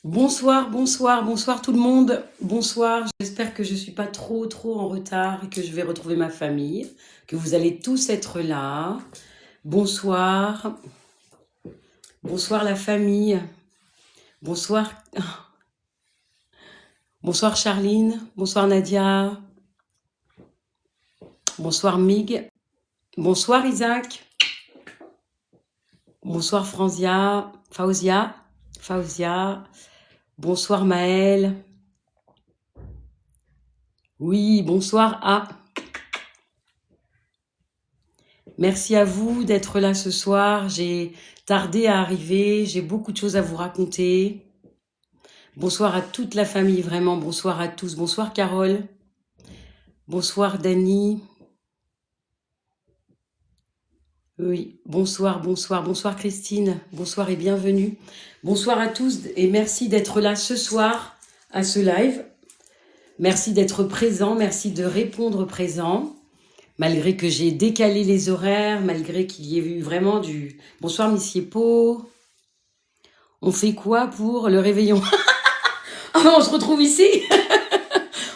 Bonsoir, bonsoir, bonsoir tout le monde. Bonsoir, j'espère que je ne suis pas trop en retard et que je vais retrouver ma famille, que vous allez tous être là. Bonsoir, bonsoir la famille. Bonsoir, bonsoir Charline, bonsoir Nadia, bonsoir Mig, bonsoir Isaac, bonsoir Franzia, Fauzia, bonsoir Maëlle. Oui, bonsoir A. Merci à vous d'être là ce soir. J'ai tardé à arriver, j'ai beaucoup de choses à vous raconter. Bonsoir à toute la famille, vraiment. Bonsoir à tous. Bonsoir Carole. Bonsoir Dani. Oui, bonsoir, bonsoir, bonsoir Christine. Bonsoir et bienvenue. Bonsoir à tous et merci d'être là ce soir à ce live. Merci d'être présent, merci de répondre présent. Malgré que j'ai décalé les horaires, malgré qu'il y ait eu vraiment du... Bonsoir, Monsieur Pau. On fait quoi pour le réveillon? On se retrouve ici.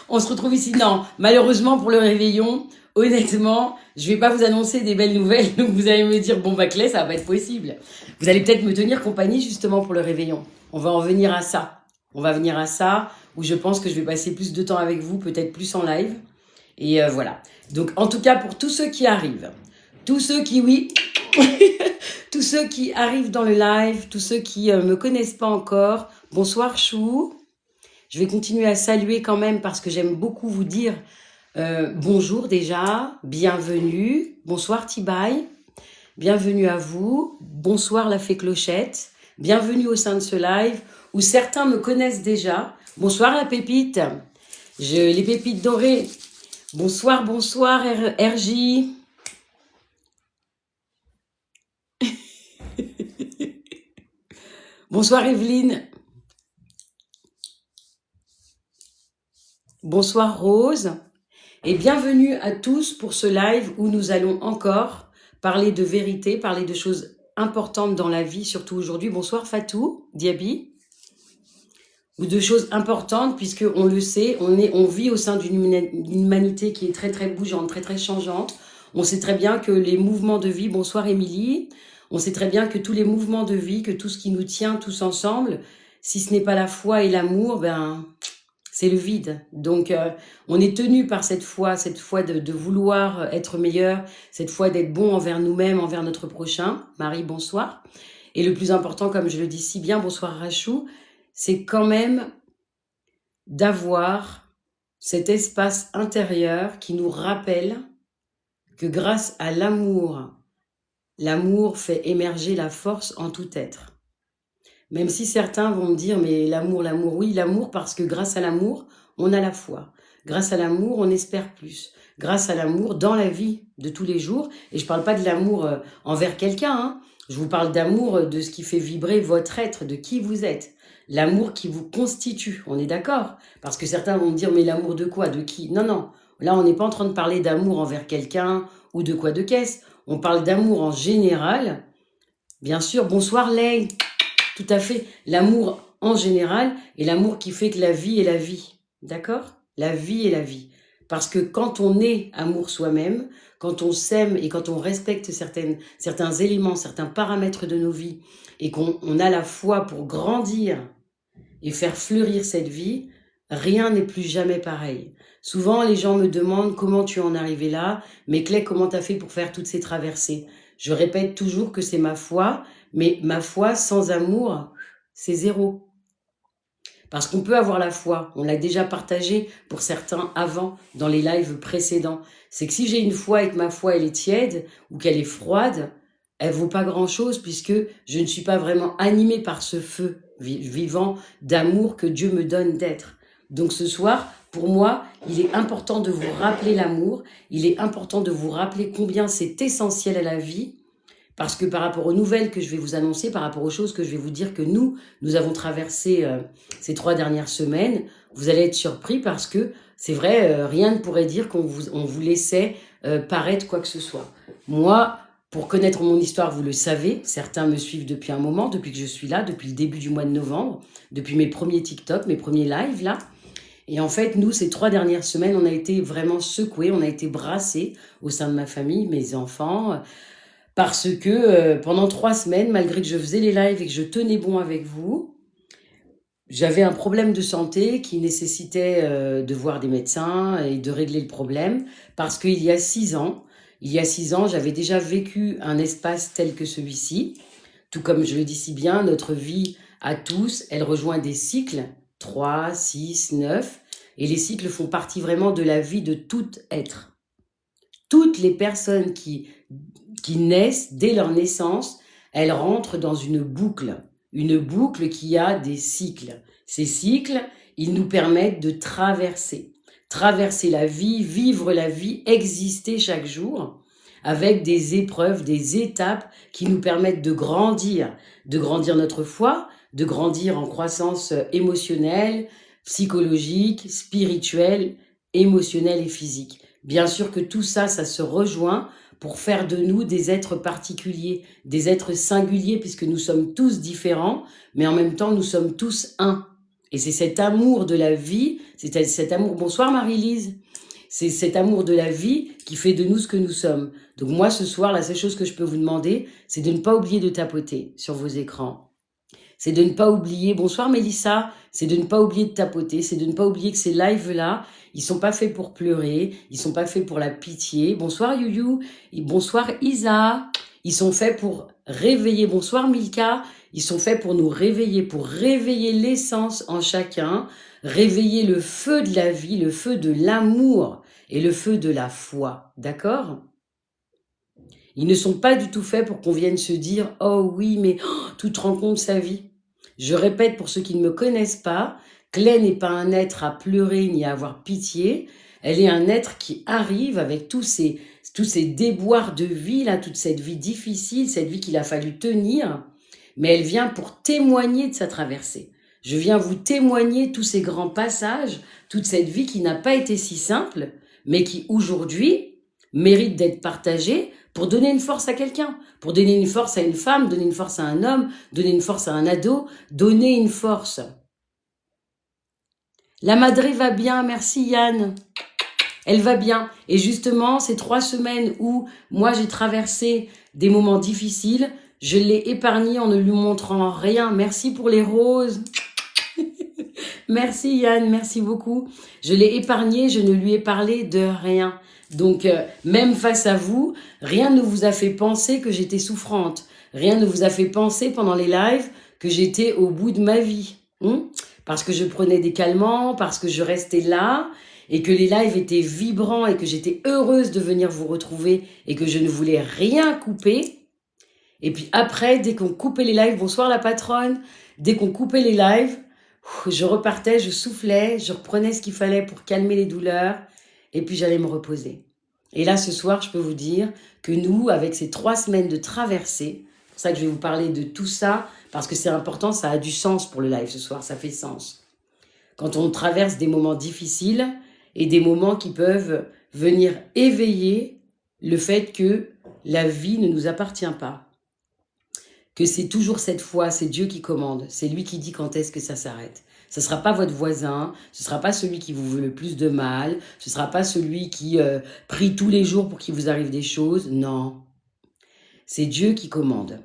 On se retrouve ici. Non, malheureusement pour le réveillon, honnêtement, je vais pas vous annoncer des belles nouvelles. Donc vous allez me dire, bon bah Clé, ça va pas être possible. Vous allez peut-être me tenir compagnie justement pour le réveillon. On va en venir à ça. On va venir à ça, où je pense que je vais passer plus de temps avec vous, peut-être plus en live. Et voilà. Donc, en tout cas, pour tous ceux qui arrivent, tous ceux qui, oui, tous ceux qui arrivent dans le live, tous ceux qui me connaissent pas encore, bonsoir Chou. Je vais continuer à saluer quand même parce que j'aime beaucoup vous dire bonjour déjà, bienvenue, bonsoir Tibaï, bienvenue à vous, bonsoir la fée Clochette, bienvenue au sein de ce live où certains me connaissent déjà. Bonsoir la pépite, les pépites dorées. Bonsoir, bonsoir RJ. Bonsoir Evelyne. Bonsoir Rose. Et bienvenue à tous pour ce live où nous allons encore parler de vérité, parler de choses importantes dans la vie, surtout aujourd'hui. Bonsoir Fatou, Diaby. Ou de choses importantes, puisque on le sait, on vit au sein d'une humanité qui est très bougeante, très changeante. On sait très bien que les mouvements de vie, bonsoir Émilie, on sait très bien que tous les mouvements de vie, que tout ce qui nous tient tous ensemble, si ce n'est pas la foi et l'amour, ben c'est le vide. Donc on est tenu par cette foi de vouloir être meilleur, cette foi d'être bon envers nous-mêmes, envers notre prochain. Marie, bonsoir. Et le plus important, comme je le dis si bien, bonsoir Rachou, c'est quand même d'avoir cet espace intérieur qui nous rappelle que grâce à l'amour, l'amour fait émerger la force en tout être. Même si certains vont me dire, mais l'amour, oui, l'amour, parce que grâce à l'amour, on a la foi. Grâce à l'amour, on espère plus. Grâce à l'amour, dans la vie de tous les jours, et je parle pas de l'amour envers quelqu'un, hein, je vous parle d'amour de ce qui fait vibrer votre être, de qui vous êtes. L'amour qui vous constitue, on est d'accord? Parce que certains vont me dire, mais l'amour de quoi? De qui? Non, non. Là, on n'est pas en train de parler d'amour envers quelqu'un ou de quoi de caisse. On parle d'amour en général. Bien sûr, bonsoir Lay. Tout à fait. L'amour en général et l'amour qui fait que la vie est la vie. D'accord? La vie est la vie. Parce que quand on est amour soi-même, quand on s'aime et quand on respecte certains éléments, certains paramètres de nos vies et qu'on a la foi pour grandir et faire fleurir cette vie, rien n'est plus jamais pareil. Souvent, les gens me demandent comment tu en es arrivé là, mais Claire, comment tu as fait pour faire toutes ces traversées? Je répète toujours que c'est ma foi, mais ma foi sans amour, c'est zéro. Parce qu'on peut avoir la foi, on l'a déjà partagé pour certains avant, dans les lives précédents. C'est que si j'ai une foi et que ma foi elle est tiède ou qu'elle est froide, elle vaut pas grand-chose puisque je ne suis pas vraiment animée par ce feu vivant d'amour que Dieu me donne d'être. Donc ce soir, pour moi, il est important de vous rappeler l'amour, il est important de vous rappeler combien c'est essentiel à la vie, parce que par rapport aux nouvelles que je vais vous annoncer, par rapport aux choses que je vais vous dire que nous avons traversé ces 3 dernières semaines, vous allez être surpris parce que c'est vrai, rien ne pourrait dire qu'on vous laissait paraître quoi que ce soit. Moi, Pour connaître mon histoire, vous le savez, certains me suivent depuis un moment, depuis que je suis là, depuis le début du mois de novembre, depuis mes premiers TikTok, mes premiers lives là. Et en fait, nous, ces 3 dernières semaines, on a été vraiment secoués, on a été brassés au sein de ma famille, mes enfants, parce que pendant 3 semaines, malgré que je faisais les lives et que je tenais bon avec vous, j'avais un problème de santé qui nécessitait de voir des médecins et de régler le problème, parce qu'il y a 6 ans, j'avais déjà vécu un espace tel que celui-ci, tout comme je le dis si bien, notre vie à tous, elle rejoint des cycles, 3, 6, 9, et les cycles font partie vraiment de la vie de tout être. Toutes les personnes qui naissent dès leur naissance, elles rentrent dans une boucle qui a des cycles. Ces cycles, ils nous permettent de traverser la vie, vivre la vie, exister chaque jour avec des épreuves, des étapes qui nous permettent de grandir notre foi, de grandir en croissance émotionnelle, psychologique, spirituelle, émotionnelle et physique. Bien sûr que tout ça, ça se rejoint pour faire de nous des êtres particuliers, des êtres singuliers, puisque nous sommes tous différents, mais en même temps, nous sommes tous un. Et c'est cet amour de la vie, c'est cet amour... Bonsoir Marie-Lise. C'est cet amour de la vie qui fait de nous ce que nous sommes. Donc moi, ce soir, la seule chose que je peux vous demander, c'est de ne pas oublier de tapoter sur vos écrans. C'est de ne pas oublier... Bonsoir Mélissa. C'est de ne pas oublier de tapoter. C'est de ne pas oublier que ces lives-là, ils sont pas faits pour pleurer. Ils sont pas faits pour la pitié. Bonsoir Youyou. Bonsoir Isa. Ils sont faits pour réveiller. Bonsoir Milka. Ils sont faits pour nous réveiller, pour réveiller l'essence en chacun, réveiller le feu de la vie, le feu de l'amour et le feu de la foi. D'accord ? Ils ne sont pas du tout faits pour qu'on vienne se dire « Oh oui, mais tout rencontre sa vie ». Je répète pour ceux qui ne me connaissent pas, Clé n'est pas un être à pleurer ni à avoir pitié. Elle est un être qui arrive avec tous ces déboires de vie, là, toute cette vie difficile, cette vie qu'il a fallu tenir. Mais elle vient pour témoigner de sa traversée. Je viens vous témoigner tous ces grands passages, toute cette vie qui n'a pas été si simple, mais qui aujourd'hui mérite d'être partagée pour donner une force à quelqu'un, pour donner une force à une femme, donner une force à un homme, donner une force à un ado, donner une force. La Madré va bien, merci Yann. Elle va bien. Et justement, ces 3 semaines où moi j'ai traversé des moments difficiles, je l'ai épargné en ne lui montrant rien. Merci pour les roses. Merci Yann, merci beaucoup. Je l'ai épargné, je ne lui ai parlé de rien. Donc, même face à vous, rien ne vous a fait penser que j'étais souffrante. Rien ne vous a fait penser pendant les lives que j'étais au bout de ma vie. Parce que je prenais des calmants, parce que je restais là, et que les lives étaient vibrants, et que j'étais heureuse de venir vous retrouver, et que je ne voulais rien couper. Et puis après, dès qu'on coupait les lives, bonsoir la patronne, dès qu'on coupait les lives, je repartais, je soufflais, je reprenais ce qu'il fallait pour calmer les douleurs, et puis j'allais me reposer. Et là, ce soir, je peux vous dire que nous, avec ces 3 semaines de traversée, c'est pour ça que je vais vous parler de tout ça, parce que c'est important, ça a du sens pour le live ce soir, ça fait sens. Quand on traverse des moments difficiles et des moments qui peuvent venir éveiller le fait que la vie ne nous appartient pas, que c'est toujours cette foi, c'est Dieu qui commande, c'est lui qui dit quand est-ce que ça s'arrête. Ce ne sera pas votre voisin, ce ne sera pas celui qui vous veut le plus de mal, ce ne sera pas celui qui prie tous les jours pour qu'il vous arrive des choses, non. C'est Dieu qui commande.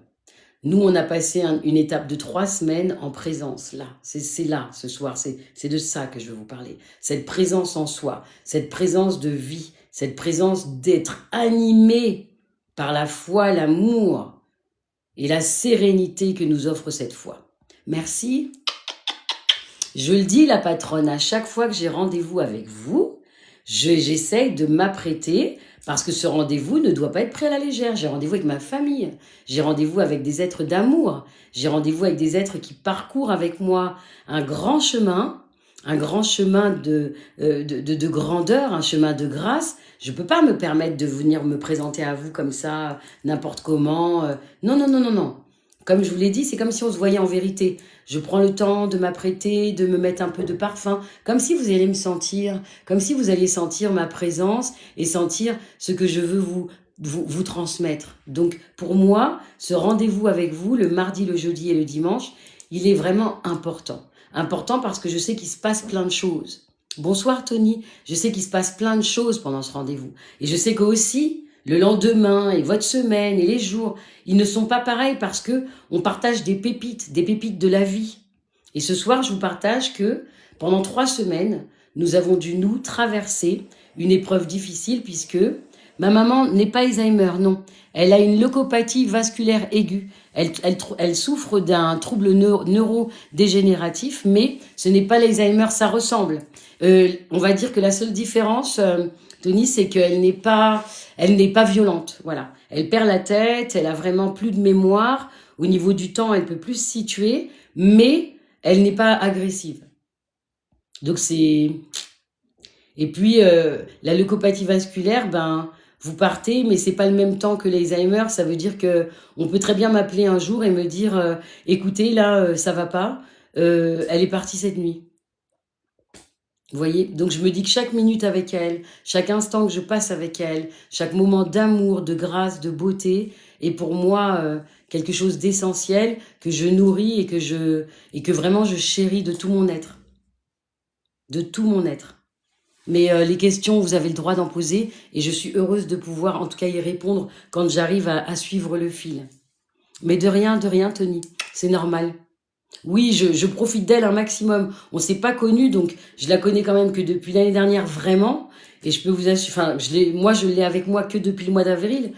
Nous, on a passé une étape de 3 semaines en présence, là. C'est là, ce soir, c'est de ça que je veux vous parler. Cette présence en soi, cette présence de vie, cette présence d'être animé par la foi, l'amour et la sérénité que nous offre cette foi. Merci. Je le dis, la patronne, à chaque fois que j'ai rendez-vous avec vous, j'essaye de m'apprêter parce que ce rendez-vous ne doit pas être pris à la légère. J'ai rendez-vous avec ma famille, j'ai rendez-vous avec des êtres d'amour, j'ai rendez-vous avec des êtres qui parcourent avec moi un grand chemin de grandeur, un chemin de grâce. Je ne peux pas me permettre de venir me présenter à vous comme ça, n'importe comment. Non, non, non, non, non. Comme je vous l'ai dit, c'est comme si on se voyait en vérité. Je prends le temps de m'apprêter, de me mettre un peu de parfum, comme si vous alliez me sentir, comme si vous alliez sentir ma présence et sentir ce que je veux vous vous transmettre. Donc, pour moi, ce rendez-vous avec vous, le mardi, le jeudi et le dimanche, il est vraiment important. Important parce que je sais qu'il se passe plein de choses. Bonsoir Tony, je sais qu'il se passe plein de choses pendant ce rendez-vous. Et je sais qu'aussi, le lendemain et votre semaine et les jours, ils ne sont pas pareils parce que on partage des pépites de la vie. Et ce soir, je vous partage que pendant 3 semaines, nous avons dû nous traverser une épreuve difficile puisque ma maman n'est pas Alzheimer, non. Elle a une leucopathie vasculaire aiguë. Elle souffre d'un trouble neurodégénératif, mais ce n'est pas l'Alzheimer, ça ressemble. On va dire que la seule différence, Tony, c'est qu'elle n'est pas violente. Voilà. Elle perd la tête, elle a vraiment plus de mémoire. Au niveau du temps, elle peut plus se situer, mais elle n'est pas agressive. Donc c'est... Et puis, la leucopathie vasculaire, ben, vous partez, mais c'est pas le même temps que l'Alzheimer. Ça veut dire que on peut très bien m'appeler un jour et me dire écoutez, là, ça va pas. Elle est partie cette nuit. Vous voyez? Donc, je me dis que chaque minute avec elle, chaque instant que je passe avec elle, chaque moment d'amour, de grâce, de beauté, est pour moi quelque chose d'essentiel que je nourris et que vraiment je chéris de tout mon être. De tout mon être. Mais les questions, vous avez le droit d'en poser et je suis heureuse de pouvoir en tout cas y répondre quand j'arrive à suivre le fil. Mais de rien, Tony, c'est normal. Oui, je profite d'elle un maximum. On s'est pas connus, donc je la connais quand même que depuis l'année dernière vraiment. Et je peux vous assurer, enfin, je l'ai avec moi que depuis le mois d'avril.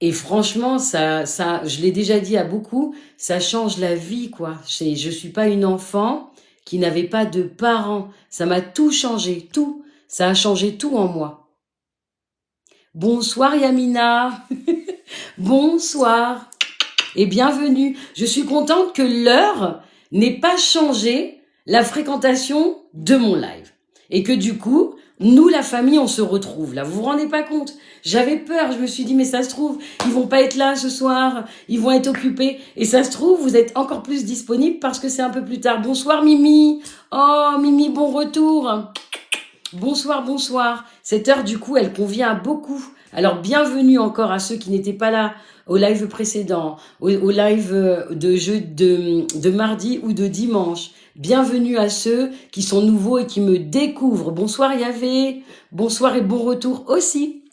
Et franchement, je l'ai déjà dit à beaucoup, ça change la vie, quoi. Je suis pas une enfant qui n'avait pas de parents. Ça m'a tout changé, tout. Ça a changé tout en moi. Bonsoir Yamina. Bonsoir. Et bienvenue. Je suis contente que l'heure n'ait pas changé la fréquentation de mon live. Et que du coup, nous, la famille, on se retrouve là. Vous vous rendez pas compte? J'avais peur, je me suis dit, mais ça se trouve, ils vont pas être là ce soir, ils vont être occupés. Et ça se trouve, vous êtes encore plus disponible parce que c'est un peu plus tard. Bonsoir Mimi. Oh Mimi, bon retour. Bonsoir, bonsoir. Cette heure, du coup, elle convient à beaucoup. Alors, bienvenue encore à ceux qui n'étaient pas là au live précédent, au live de mardi ou de dimanche. Bienvenue à ceux qui sont nouveaux et qui me découvrent. Bonsoir Yahvé, bonsoir et bon retour aussi.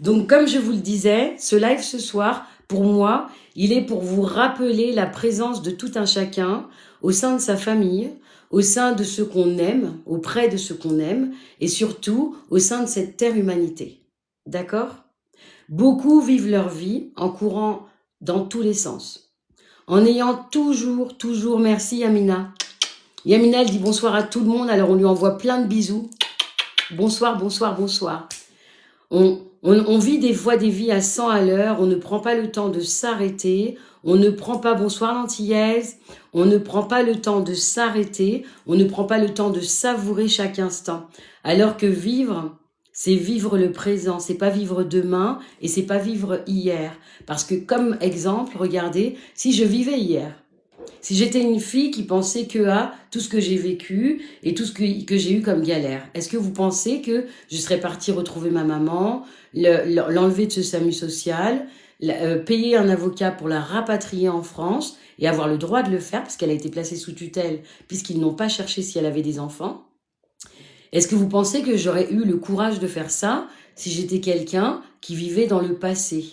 Donc, comme je vous le disais, ce live ce soir, pour moi, il est pour vous rappeler la présence de tout un chacun au sein de sa famille, au sein de ce qu'on aime, auprès de ce qu'on aime, et surtout au sein de cette terre humanité. D'accord? Beaucoup vivent leur vie en courant dans tous les sens, en ayant toujours, merci Yamina. Yamina, elle dit bonsoir à tout le monde, alors on lui envoie plein de bisous. Bonsoir, bonsoir, bonsoir. On vit des fois des vies à 100 à l'heure, on ne prend pas le temps de s'arrêter, on ne prend pas, bonsoir l'antillaise, on ne prend pas le temps de s'arrêter, on ne prend pas le temps de savourer chaque instant. Alors que vivre, c'est vivre le présent, c'est pas vivre demain et c'est pas vivre hier. Parce que comme exemple, regardez, si je vivais hier, si j'étais une fille qui pensait que à tout ce que j'ai vécu et tout ce que j'ai eu comme galère, est-ce que vous pensez que je serais partie retrouver ma maman, l'enlever de ce SAMU social, payer un avocat pour la rapatrier en France et avoir le droit de le faire parce qu'elle a été placée sous tutelle puisqu'ils n'ont pas cherché si elle avait des enfants? Est-ce que vous pensez que j'aurais eu le courage de faire ça si j'étais quelqu'un qui vivait dans le passé?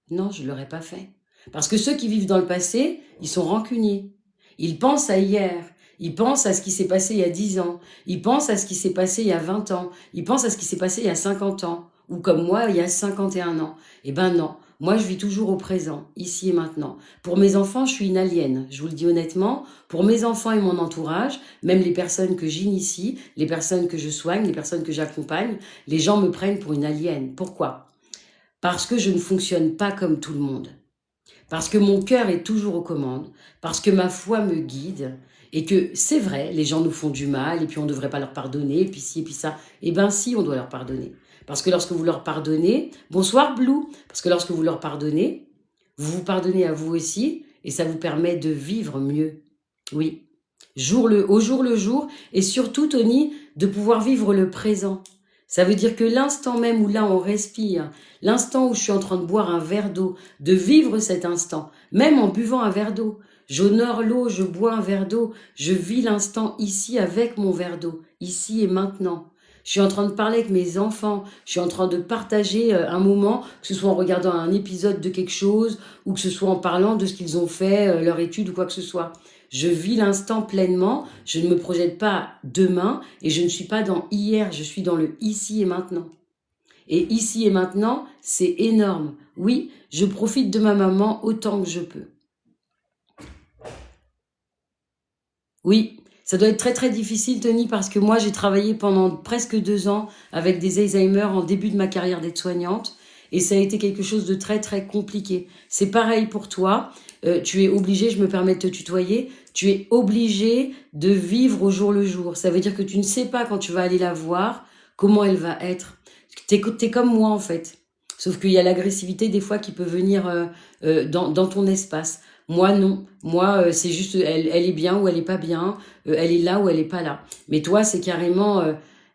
Non, je ne l'aurais pas fait. Parce que ceux qui vivent dans le passé, ils sont rancuniers. Ils pensent à hier. Ils pensent à ce qui s'est passé il y a 10 ans. Ils pensent à ce qui s'est passé il y a 20 ans. Ils pensent à ce qui s'est passé il y a 50 ans. Ou comme moi, il y a 51 ans. Eh ben non. Moi, je vis toujours au présent, ici et maintenant. Pour mes enfants, je suis une alien. Je vous le dis honnêtement. Pour mes enfants et mon entourage, même les personnes que j'initie, les personnes que je soigne, les personnes que j'accompagne, les gens me prennent pour une alien. Pourquoi? Parce que je ne fonctionne pas comme tout le monde. Parce que mon cœur est toujours aux commandes. Parce que ma foi me guide. Et que c'est vrai, les gens nous font du mal et puis on ne devrait pas leur pardonner, et puis ci, et puis ça. Eh bien si, on doit leur pardonner. Parce que lorsque vous leur pardonnez, bonsoir Blue, parce que lorsque vous leur pardonnez, vous vous pardonnez à vous aussi et ça vous permet de vivre mieux. Oui, au jour le jour et surtout, Tony, de pouvoir vivre le présent. Ça veut dire que l'instant même où là on respire, l'instant où je suis en train de boire un verre d'eau, de vivre cet instant, même en buvant un verre d'eau, j'honore l'eau, je bois un verre d'eau, je vis l'instant ici avec mon verre d'eau, ici et maintenant. Je suis en train de parler avec mes enfants, je suis en train de partager un moment, que ce soit en regardant un épisode de quelque chose, ou que ce soit en parlant de ce qu'ils ont fait, leur étude ou quoi que ce soit. Je vis l'instant pleinement, je ne me projette pas demain et je ne suis pas dans hier, je suis dans le ici et maintenant. Et ici et maintenant, c'est énorme. Oui, je profite de ma maman autant que je peux. Oui, ça doit être très très difficile, Tony, parce que moi, j'ai travaillé pendant presque 2 ans avec des Alzheimer en début de ma carrière d'aide-soignante. Et ça a été quelque chose de très très compliqué. C'est pareil pour toi. Tu es obligé, je me permets de te tutoyer, tu es obligé de vivre au jour le jour. Ça veut dire que tu ne sais pas quand tu vas aller la voir, comment elle va être. T'es comme moi en fait. Sauf qu'il y a l'agressivité des fois qui peut venir dans ton espace. Moi, non. Moi, c'est juste, elle est bien ou elle est pas bien. Elle est là ou elle est pas là. Mais toi, c'est carrément,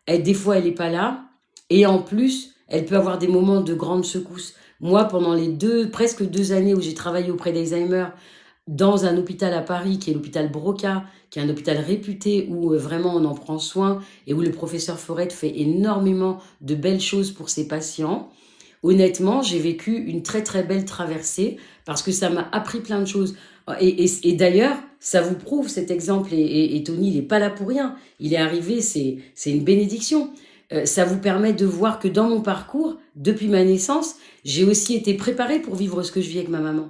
des fois, elle est pas là. Et en plus, elle peut avoir des moments de grande secousse. Moi, pendant les presque 2 années où j'ai travaillé auprès d'Alzheimer, dans un hôpital à Paris, qui est l'hôpital Broca, qui est un hôpital réputé où vraiment on en prend soin et où le professeur Forette fait énormément de belles choses pour ses patients. Honnêtement, j'ai vécu une très très belle traversée parce que ça m'a appris plein de choses. Et d'ailleurs, ça vous prouve cet exemple, et Tony, il n'est pas là pour rien. Il est arrivé, c'est une bénédiction. Ça vous permet de voir que dans mon parcours, depuis ma naissance, j'ai aussi été préparée pour vivre ce que je vis avec ma maman.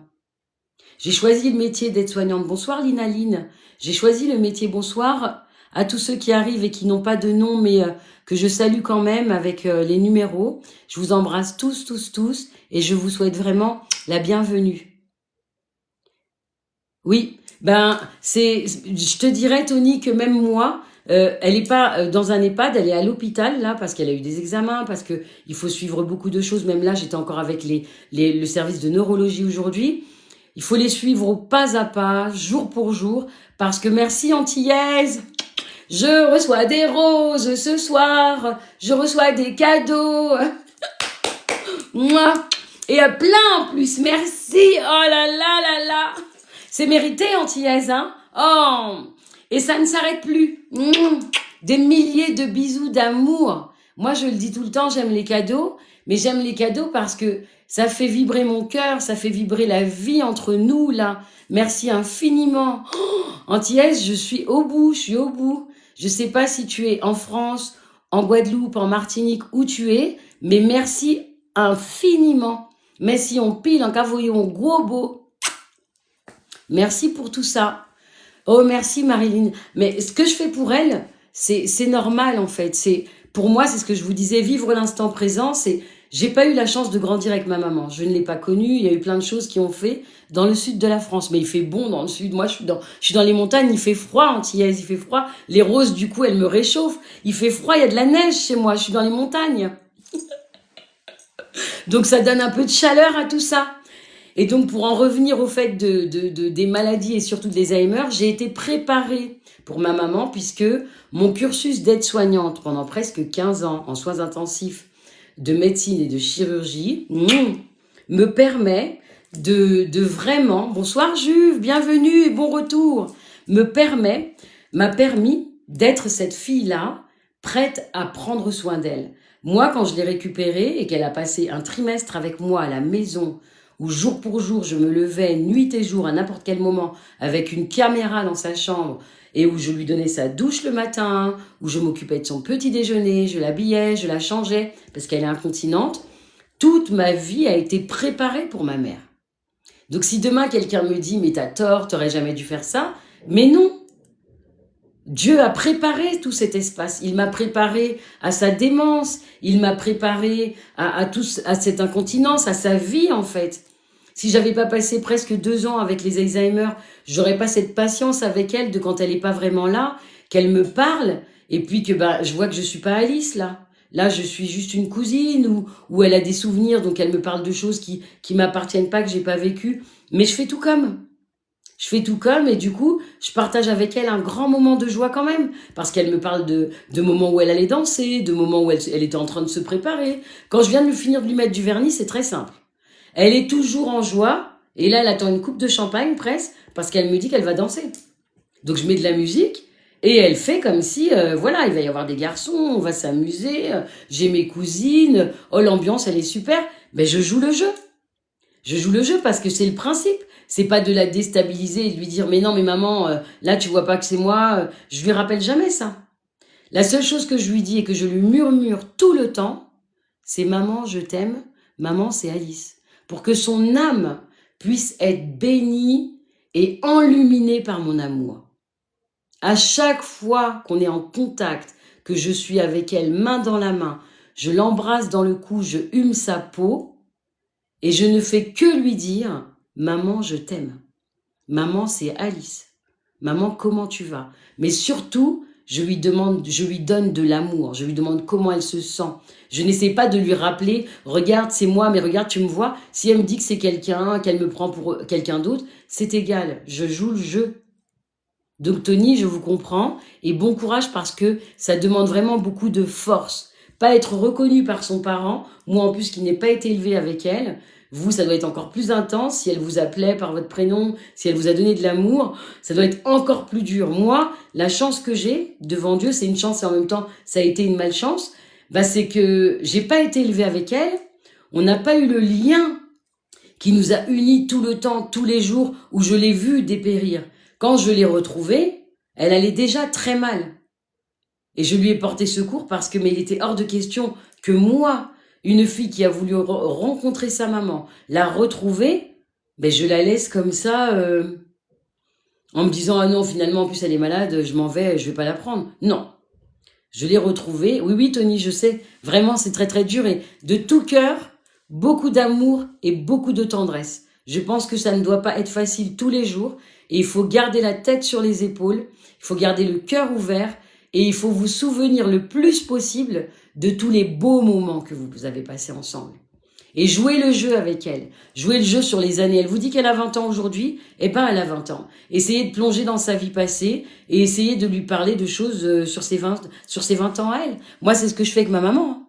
J'ai choisi le métier d'aide-soignante. Bonsoir Lina Line. J'ai choisi le métier. Bonsoir à tous ceux qui arrivent et qui n'ont pas de nom, mais que je salue quand même avec les numéros. Je vous embrasse tous, tous, tous, et je vous souhaite vraiment la bienvenue. Oui, je te dirais, Tony, que même moi, elle n'est pas dans un EHPAD, elle est à l'hôpital, là, parce qu'elle a eu des examens, parce que il faut suivre beaucoup de choses. Même là, j'étais encore avec le service de neurologie aujourd'hui. Il faut les suivre au pas à pas, jour pour jour, parce que merci Antillaise, je reçois des roses ce soir, je reçois des cadeaux, moi, et plein en plus, merci, oh là là là là, c'est mérité Antillaise, hein, oh, et ça ne s'arrête plus, des milliers de bisous d'amour. Moi je le dis tout le temps, j'aime les cadeaux, mais j'aime les cadeaux parce que ça fait vibrer mon cœur, ça fait vibrer la vie entre nous, là. Merci infiniment. Oh, Antillaise, je suis au bout, je suis au bout. Je sais pas si tu es en France, en Guadeloupe, en Martinique, où tu es, mais merci infiniment. Merci en pile, en cavoyon, gros beau. Merci pour tout ça. Oh, merci Marilyn. Mais ce que je fais pour elle, c'est normal en fait. Pour moi, c'est ce que je vous disais, vivre l'instant présent, j'ai pas eu la chance de grandir avec ma maman. Je ne l'ai pas connue. Il y a eu plein de choses qui ont fait dans le sud de la France. Mais il fait bon dans le sud. Moi, je suis dans les montagnes. Il fait froid, Antillaise. Il fait froid. Les roses, du coup, elles me réchauffent. Il fait froid. Il y a de la neige chez moi. Je suis dans les montagnes. Donc, ça donne un peu de chaleur à tout ça. Et donc, pour en revenir au fait des maladies et surtout des Alzheimer, j'ai été préparée pour ma maman puisque mon cursus d'aide-soignante pendant presque 15 ans en soins intensifs de médecine et de chirurgie me permet de vraiment, bonsoir Juve, bienvenue et bon retour, m'a permis d'être cette fille-là prête à prendre soin d'elle. Moi, quand je l'ai récupérée et qu'elle a passé un trimestre avec moi à la maison, où jour pour jour, je me levais nuit et jour à n'importe quel moment avec une caméra dans sa chambre et où je lui donnais sa douche le matin, où je m'occupais de son petit déjeuner, je l'habillais, je la changeais parce qu'elle est incontinente. Toute ma vie a été préparée pour ma mère. Donc si demain quelqu'un me dit « mais t'as tort, t'aurais jamais dû faire ça », mais non. Dieu a préparé tout cet espace. Il m'a préparé à sa démence. Il m'a préparé à cette incontinence, à sa vie en fait. Si j'avais pas passé presque 2 ans avec les Alzheimer, j'aurais pas cette patience avec elle de quand elle est pas vraiment là, qu'elle me parle, et puis que je vois que je suis pas Alice là. Là, je suis juste une cousine où elle a des souvenirs, donc elle me parle de choses qui m'appartiennent pas, que j'ai pas vécues. Mais je fais tout comme. Je fais tout comme et du coup, je partage avec elle un grand moment de joie quand même. Parce qu'elle me parle de moments où elle allait danser, de moments où elle était en train de se préparer. Quand je viens de finir de lui mettre du vernis, c'est très simple. Elle est toujours en joie et là, elle attend une coupe de champagne presque parce qu'elle me dit qu'elle va danser. Donc je mets de la musique et elle fait comme si, voilà, il va y avoir des garçons, on va s'amuser, j'ai mes cousines, oh l'ambiance elle est super. Ben je joue le jeu. Je joue le jeu parce que c'est le principe. C'est pas de la déstabiliser et de lui dire mais non mais maman, là tu vois pas que c'est moi. Je lui rappelle jamais ça. La seule chose que je lui dis et que je lui murmure tout le temps, c'est maman je t'aime, maman c'est Alice. Pour que son âme puisse être bénie et enluminée par mon amour. À chaque fois qu'on est en contact, que je suis avec elle main dans la main, je l'embrasse dans le cou, je hume sa peau et je ne fais que lui dire « Maman, je t'aime. Maman, c'est Alice. Maman, comment tu vas ?» Mais surtout, je lui donne de l'amour. Je lui demande comment elle se sent. Je n'essaie pas de lui rappeler « Regarde, c'est moi, mais regarde, tu me vois. » Si elle me dit que c'est quelqu'un, qu'elle me prend pour quelqu'un d'autre, c'est égal. Je joue le jeu. Donc Tony, je vous comprends et bon courage parce que ça demande vraiment beaucoup de force. Pas être reconnu par son parent, moi en plus qui n'ai pas été élevé avec elle, vous ça doit être encore plus intense, si elle vous appelait par votre prénom, si elle vous a donné de l'amour, ça doit être encore plus dur. Moi, la chance que j'ai devant Dieu, c'est une chance et en même temps ça a été une malchance, bah, c'est que j'ai pas été élevée avec elle, on n'a pas eu le lien qui nous a unis tout le temps, tous les jours où je l'ai vue dépérir. Quand je l'ai retrouvée, elle allait déjà très mal. Et je lui ai porté secours parce que, mais il était hors de question que moi, une fille qui a voulu rencontrer sa maman, la retrouver, ben je la laisse comme ça, en me disant, ah non, finalement, en plus elle est malade, je m'en vais, je vais pas la prendre. Non. Je l'ai retrouvée. Oui, oui, Tony, je sais. Vraiment, c'est très, très dur. Et de tout cœur, beaucoup d'amour et beaucoup de tendresse. Je pense que ça ne doit pas être facile tous les jours. Et il faut garder la tête sur les épaules. Il faut garder le cœur ouvert. Et il faut vous souvenir le plus possible de tous les beaux moments que vous avez passés ensemble. Et jouez le jeu avec elle. Jouez le jeu sur les années. Elle vous dit qu'elle a 20 ans aujourd'hui, eh ben elle a 20 ans. Essayez de plonger dans sa vie passée et essayez de lui parler de choses sur ses 20 ans à elle. Moi, c'est ce que je fais avec ma maman.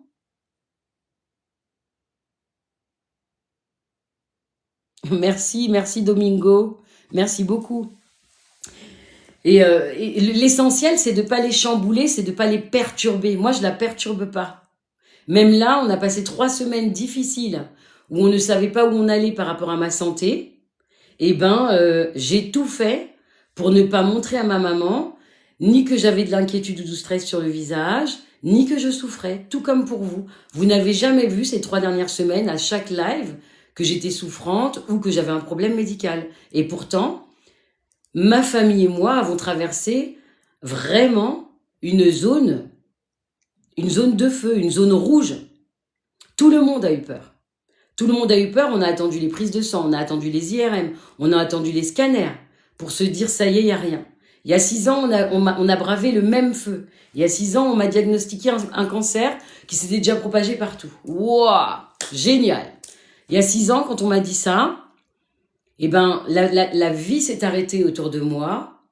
Merci, merci Domingo. Merci beaucoup. Et l'essentiel, c'est de pas les chambouler, c'est de pas les perturber. Moi, je la perturbe pas. Même là, on a passé 3 semaines difficiles où on ne savait pas où on allait par rapport à ma santé. Eh ben, j'ai tout fait pour ne pas montrer à ma maman ni que j'avais de l'inquiétude ou du stress sur le visage, ni que je souffrais, tout comme pour vous. Vous n'avez jamais vu ces 3 dernières semaines à chaque live que j'étais souffrante ou que j'avais un problème médical. Et pourtant, ma famille et moi avons traversé vraiment une zone de feu, une zone rouge. Tout le monde a eu peur. Tout le monde a eu peur, on a attendu les prises de sang, on a attendu les IRM, on a attendu les scanners pour se dire ça y est, il n'y a rien. Il y a 6 ans, on a bravé le même feu. Il y a 6 ans, on m'a diagnostiqué un cancer qui s'était déjà propagé partout. Waouh, génial. Il y a 6 ans, quand on m'a dit ça, eh ben, la vie s'est arrêtée autour de moi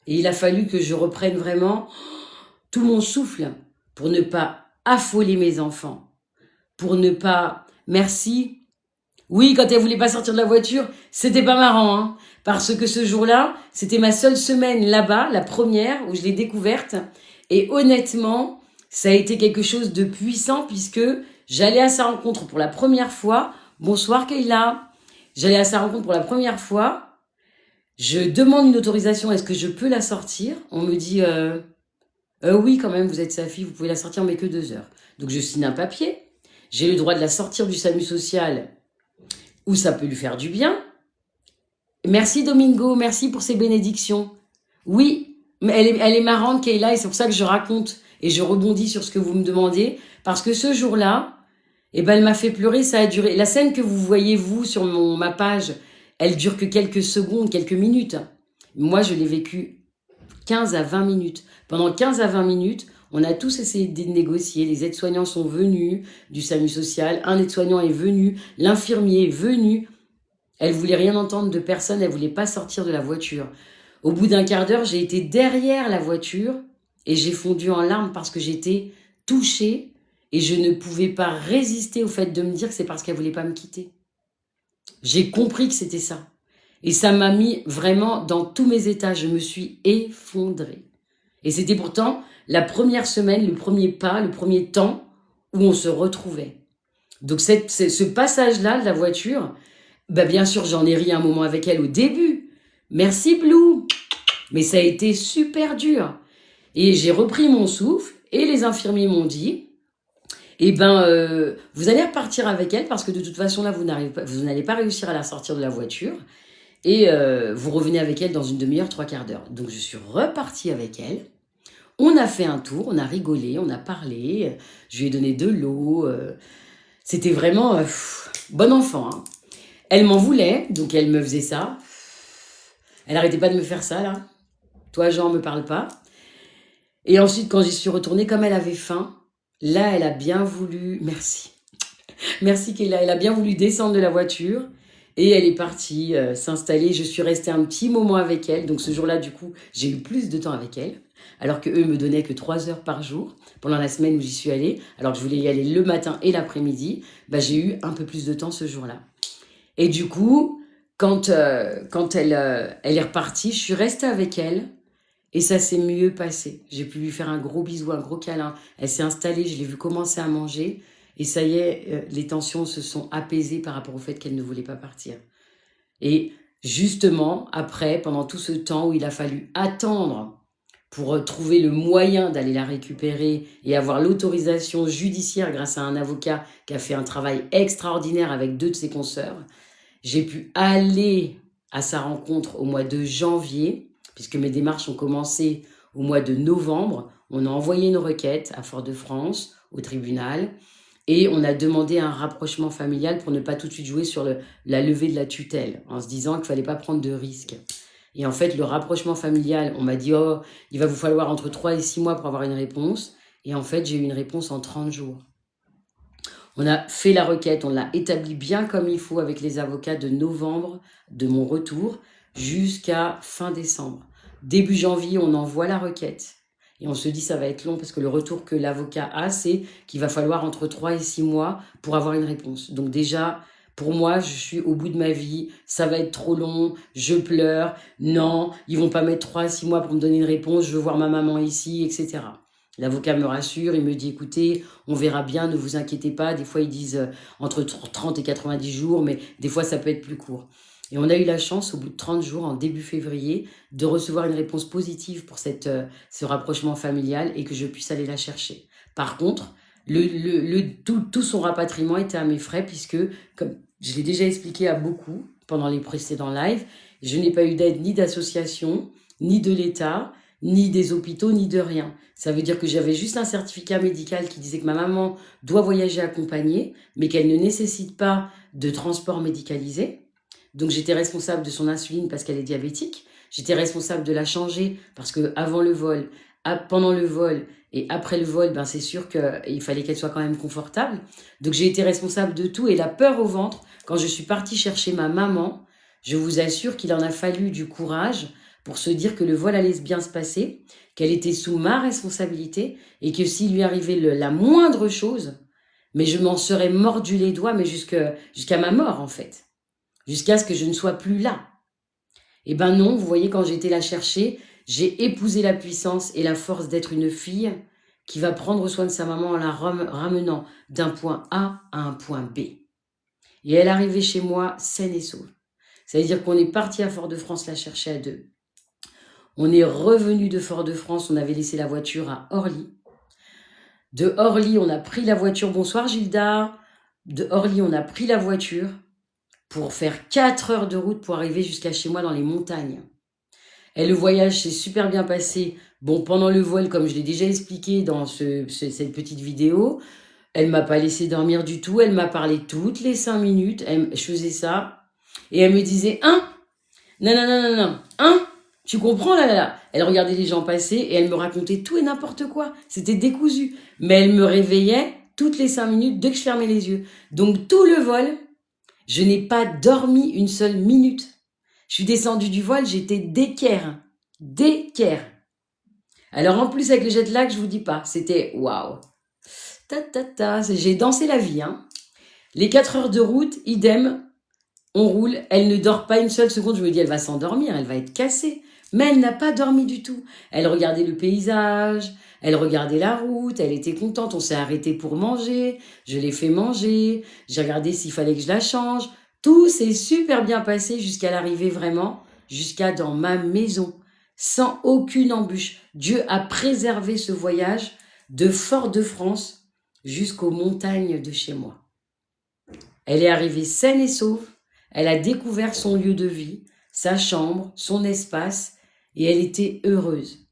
et il a fallu que je reprenne vraiment tout mon souffle pour ne pas affoler mes enfants, pour ne pas... Merci. Oui, quand elle voulait pas sortir de la voiture, c'était pas marrant, hein, parce que ce jour-là, c'était ma seule semaine là-bas, la première où je l'ai découverte, et honnêtement, ça a été quelque chose de puissant puisque j'allais à sa rencontre pour la première fois. Bonsoir Kayla. J'allais à sa rencontre pour la première fois. Je demande une autorisation, est-ce que je peux la sortir? On me dit, oui quand même, vous êtes sa fille, vous pouvez la sortir, mais que 2 heures. Donc je signe un papier. J'ai le droit de la sortir du SAMU social où ça peut lui faire du bien. Merci Domingo, merci pour ces bénédictions. Oui, mais elle est marrante Kayla et c'est pour ça que je raconte et je rebondis sur ce que vous me demandez parce que ce jour-là, eh ben, elle m'a fait pleurer, ça a duré. La scène que vous voyez vous sur ma page, elle dure que quelques secondes, quelques minutes. Moi, je l'ai vécu 15 à 20 minutes. Pendant 15 à 20 minutes, on a tous essayé de négocier. Les aides-soignants sont venus du SAMU social. Un aide-soignant est venu. L'infirmier est venu. Elle voulait rien entendre de personne, elle voulait pas sortir de la voiture. Au bout d'un quart d'heure, j'ai été derrière la voiture et j'ai fondu en larmes parce que j'étais touchée et je ne pouvais pas résister au fait de me dire que c'est parce qu'elle voulait pas me quitter. J'ai compris que c'était ça. Et ça m'a mis vraiment dans tous mes états. Je me suis effondrée. Et c'était pourtant la première semaine, le premier pas, le premier temps où on se retrouvait. Donc ce passage-là de la voiture, bah bien sûr j'en ai ri un moment avec elle au début. Merci Blue. Mais ça a été super dur. Et j'ai repris mon souffle et les infirmiers m'ont dit, eh ben, vous allez repartir avec elle parce que de toute façon là vous n'allez pas réussir à la sortir de la voiture. Et vous revenez avec elle dans une demi-heure, 3/4 d'heure. Donc je suis repartie avec elle. On a fait un tour, on a rigolé, on a parlé. Je lui ai donné de l'eau. C'était vraiment bon enfant. Hein. Elle m'en voulait, donc elle me faisait ça. Elle arrêtait pas de me faire ça, là. Toi, Jean, me parle pas. Et ensuite, quand j'y suis retournée, comme elle avait faim, là, elle a bien voulu... Merci. Merci Kéla. Elle a bien voulu descendre de la voiture. Et elle est partie s'installer. Je suis restée un petit moment avec elle. Donc ce jour-là, du coup, j'ai eu plus de temps avec elle. Alors qu'eux me donnaient que 3 heures par jour pendant la semaine où j'y suis allée. Alors que je voulais y aller le matin et l'après-midi. Bah, j'ai eu un peu plus de temps ce jour-là. Et du coup, quand elle est repartie, je suis restée avec elle. Et ça s'est mieux passé. J'ai pu lui faire un gros bisou, un gros câlin. Elle s'est installée, je l'ai vue commencer à manger. Et ça y est, les tensions se sont apaisées par rapport au fait qu'elle ne voulait pas partir. Et justement, après, pendant tout ce temps où il a fallu attendre pour trouver le moyen d'aller la récupérer et avoir l'autorisation judiciaire grâce à un avocat qui a fait un travail extraordinaire avec 2 de ses consoeurs, j'ai pu aller à sa rencontre au mois de janvier, puisque mes démarches ont commencé au mois de novembre. On a envoyé une requête à Fort-de-France, au tribunal, et on a demandé un rapprochement familial pour ne pas tout de suite jouer sur la levée de la tutelle, en se disant qu'il ne fallait pas prendre de risques. Et en fait, le rapprochement familial, on m'a dit « Oh, il va vous falloir entre 3 et 6 mois pour avoir une réponse ». Et en fait, j'ai eu une réponse en 30 jours. On a fait la requête, on l'a établie bien comme il faut avec les avocats de novembre de mon retour jusqu'à fin décembre. Début janvier, on envoie la requête. Et on se dit ça va être long parce que le retour que l'avocat a, c'est qu'il va falloir entre 3 et 6 mois pour avoir une réponse. Donc déjà, pour moi, je suis au bout de ma vie, ça va être trop long, je pleure, non, ils vont pas mettre 3 à 6 mois pour me donner une réponse, je veux voir ma maman ici, etc. L'avocat me rassure, il me dit, écoutez, on verra bien, ne vous inquiétez pas. Des fois, ils disent entre 30 et 90 jours, mais des fois, ça peut être plus court. Et on a eu la chance, au bout de 30 jours, en début février, de recevoir une réponse positive pour ce rapprochement familial et que je puisse aller la chercher. Par contre, tout son rapatriement était à mes frais puisque, comme je l'ai déjà expliqué à beaucoup pendant les précédents lives, je n'ai pas eu d'aide ni d'association, ni de l'État, ni des hôpitaux, ni de rien. Ça veut dire que j'avais juste un certificat médical qui disait que ma maman doit voyager accompagnée, mais qu'elle ne nécessite pas de transport médicalisé. Donc j'étais responsable de son insuline parce qu'elle est diabétique. J'étais responsable de la changer parce que avant le vol, pendant le vol et après le vol, ben c'est sûr qu'il fallait qu'elle soit quand même confortable. Donc j'ai été responsable de tout et la peur au ventre, quand je suis partie chercher ma maman, je vous assure qu'il en a fallu du courage pour se dire que le vol allait bien se passer, qu'elle était sous ma responsabilité et que s'il lui arrivait la moindre chose, mais je m'en serais mordu les doigts, mais jusqu'à ma mort en fait, jusqu'à ce que je ne sois plus là. Eh ben non, vous voyez, quand j'ai été la chercher, j'ai épousé la puissance et la force d'être une fille qui va prendre soin de sa maman en la ramenant d'un point A à un point B. Et elle arrivait chez moi saine et sauve. Ça veut dire qu'on est parti à Fort-de-France la chercher à 2. On est revenu de Fort-de-France, on avait laissé la voiture à Orly. De Orly, on a pris la voiture. Bonsoir Gilda. De Orly, on a pris la voiture pour faire 4 heures de route pour arriver jusqu'à chez moi dans les montagnes. Et le voyage s'est super bien passé. Bon, pendant le vol, comme je l'ai déjà expliqué dans cette petite vidéo, elle m'a pas laissé dormir du tout. Elle m'a parlé toutes les 5 minutes. Je faisais ça. Et elle me disait, non, tu comprends là. Elle regardait les gens passer et elle me racontait tout et n'importe quoi. C'était décousu. Mais elle me réveillait toutes les 5 minutes dès que je fermais les yeux. Donc tout le vol, Je n'ai pas dormi une seule minute. Je suis descendue du voile, j'étais d'équerre. D'équerre. Alors en plus avec le jet lag, je vous dis pas, c'était waouh. J'ai dansé la vie. Hein. Les 4 heures de route, idem, on roule, elle ne dort pas une seule seconde. Je me dis, elle va s'endormir, elle va être cassée. Mais elle n'a pas dormi du tout. Elle regardait le paysage, elle regardait la route, elle était contente. On s'est arrêté pour manger, je l'ai fait manger, j'ai regardé s'il fallait que je la change. Tout s'est super bien passé jusqu'à l'arrivée vraiment, jusqu'à dans ma maison, sans aucune embûche. Dieu a préservé ce voyage de Fort-de-France jusqu'aux montagnes de chez moi. Elle est arrivée saine et sauve, elle a découvert son lieu de vie, sa chambre, son espace, et elle était heureuse.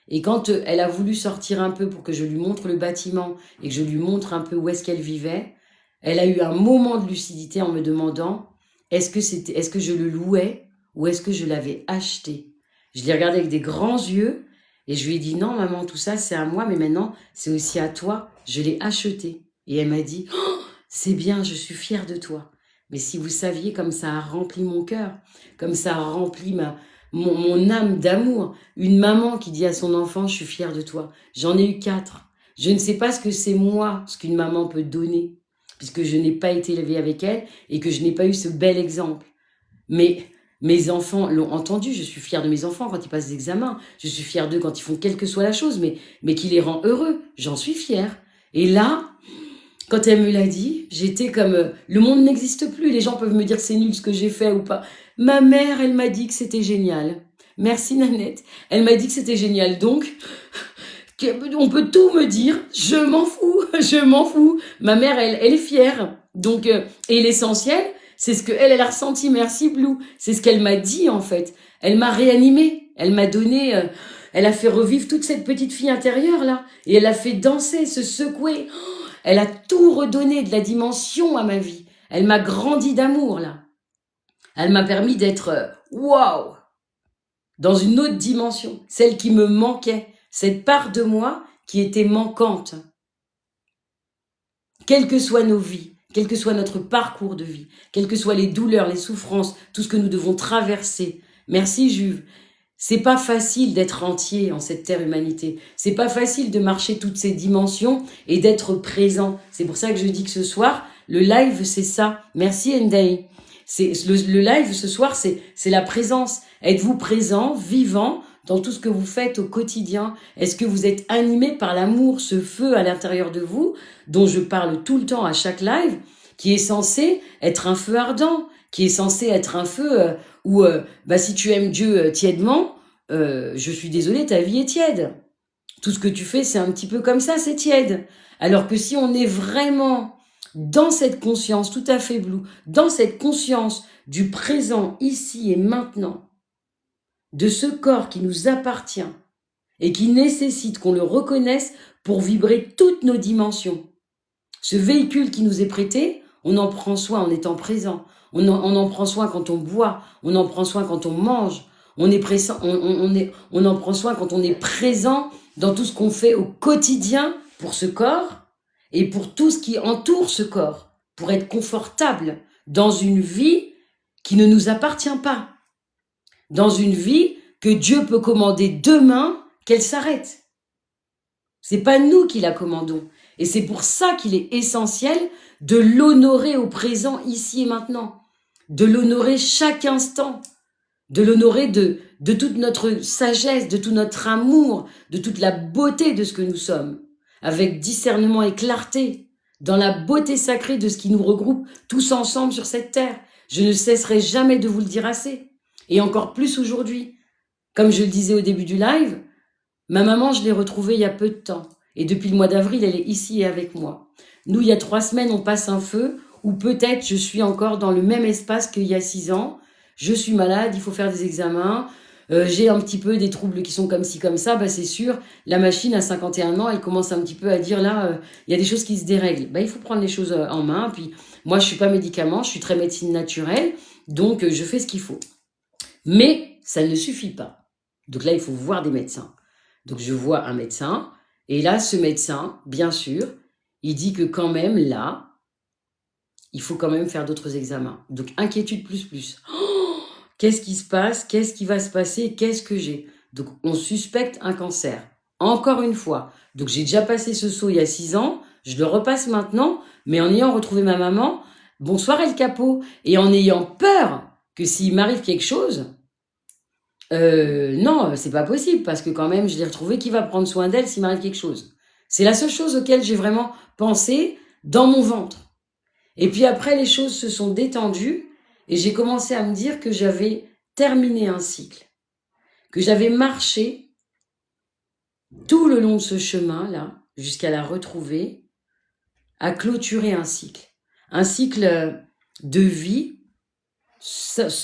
Et quand elle a voulu sortir un peu pour que je lui montre le bâtiment et que je lui montre un peu où est-ce qu'elle vivait, elle a eu un moment de lucidité en me demandant est-ce que je le louais ou est-ce que je l'avais acheté. Je l'ai regardé avec des grands yeux et je lui ai dit non maman, tout ça c'est à moi, mais maintenant c'est aussi à toi, je l'ai acheté. Et elle m'a dit oh, c'est bien, je suis fière de toi. Mais si vous saviez comme ça a rempli mon cœur, comme ça a rempli mon âme d'amour. Une maman qui dit à son enfant, je suis fière de toi. J'en ai eu 4. Je ne sais pas ce que c'est moi, ce qu'une maman peut donner, puisque je n'ai pas été élevée avec elle et que je n'ai pas eu ce bel exemple. Mais mes enfants l'ont entendu, je suis fière de mes enfants quand ils passent des examens, je suis fière d'eux quand ils font quelle que soit la chose, mais qui les rend heureux, j'en suis fière. Et là, quand elle me l'a dit, j'étais comme le monde n'existe plus, les gens peuvent me dire que c'est nul ce que j'ai fait ou pas. Ma mère, elle m'a dit que c'était génial. Merci Nanette. Elle m'a dit que c'était génial. Donc, on peut tout me dire, je m'en fous, je m'en fous. Ma mère, elle est fière. Donc, et l'essentiel, c'est ce qu'elle a ressenti. Merci Blue. C'est ce qu'elle m'a dit en fait. Elle m'a réanimée. Elle m'a donné, elle a fait revivre toute cette petite fille intérieure là. Et elle a fait danser, se secouer. Elle a tout redonné de la dimension à ma vie. Elle m'a grandi d'amour, là. Elle m'a permis d'être, waouh, dans une autre dimension, celle qui me manquait, cette part de moi qui était manquante. Quelles que soient nos vies, quel que soit notre parcours de vie, quelles que soient les douleurs, les souffrances, tout ce que nous devons traverser. Merci Juve. C'est pas facile d'être entier en cette terre humanité. C'est pas facile de marcher toutes ces dimensions et d'être présent. C'est pour ça que je dis que ce soir, le live, c'est ça. Merci Ndai. C'est le live ce soir, c'est la présence. Êtes-vous présent, vivant dans tout ce que vous faites au quotidien? Est-ce que vous êtes animé par l'amour, ce feu à l'intérieur de vous, dont je parle tout le temps à chaque live, qui est censé être un feu ardent, qui est censé être un feu où si tu aimes Dieu tièdement, je suis désolée, ta vie est tiède. Tout ce que tu fais, c'est un petit peu comme ça, c'est tiède. Alors que si on est vraiment dans cette conscience tout à fait Blue, dans cette conscience du présent, ici et maintenant, de ce corps qui nous appartient et qui nécessite qu'on le reconnaisse pour vibrer toutes nos dimensions. Ce véhicule qui nous est prêté, on en prend soin en étant présent. On en prend soin quand on boit, on en prend soin quand on mange, on en prend soin quand on est présent dans tout ce qu'on fait au quotidien pour ce corps et pour tout ce qui entoure ce corps, pour être confortable dans une vie qui ne nous appartient pas, dans une vie que Dieu peut commander demain qu'elle s'arrête. C'est pas nous qui la commandons. Et c'est pour ça qu'il est essentiel de l'honorer au présent, ici et maintenant, de l'honorer chaque instant, de l'honorer de toute notre sagesse, de tout notre amour, de toute la beauté de ce que nous sommes, avec discernement et clarté, dans la beauté sacrée de ce qui nous regroupe tous ensemble sur cette terre. Je ne cesserai jamais de vous le dire assez, et encore plus aujourd'hui. Comme je le disais au début du live, ma maman, je l'ai retrouvée il y a peu de temps. Et depuis le mois d'avril, elle est ici et avec moi. Nous, il y a 3 semaines, on passe un feu où peut-être je suis encore dans le même espace qu'il y a 6 ans. Je suis malade, il faut faire des examens. J'ai un petit peu des troubles qui sont comme ci, comme ça. C'est sûr, la machine à 51 ans, elle commence un petit peu à dire là, il y a des choses qui se dérèglent. Il faut prendre les choses en main. Puis moi, je suis pas médicament, je suis très médecine naturelle. Donc, je fais ce qu'il faut. Mais ça ne suffit pas. Donc là, il faut voir des médecins. Donc, je vois un médecin. Et là, ce médecin, bien sûr, il dit que quand même, là, il faut quand même faire d'autres examens. Donc, inquiétude plus. Oh, qu'est-ce qui se passe? Qu'est-ce qui va se passer? Qu'est-ce que j'ai? Donc, on suspecte un cancer. Encore une fois. Donc, j'ai déjà passé ce saut il y a 6 ans. Je le repasse maintenant, mais en ayant retrouvé ma maman, bonsoir El Capo, et en ayant peur que s'il m'arrive quelque chose, non, c'est pas possible, parce que quand même, je l'ai retrouvé, qui va prendre soin d'elle s'il m'arrive quelque chose? C'est la seule chose auquel j'ai vraiment pensé dans mon ventre. Et puis après, les choses se sont détendues, et j'ai commencé à me dire que j'avais terminé un cycle, que j'avais marché tout le long de ce chemin-là, jusqu'à la retrouver, à clôturer un cycle de vie,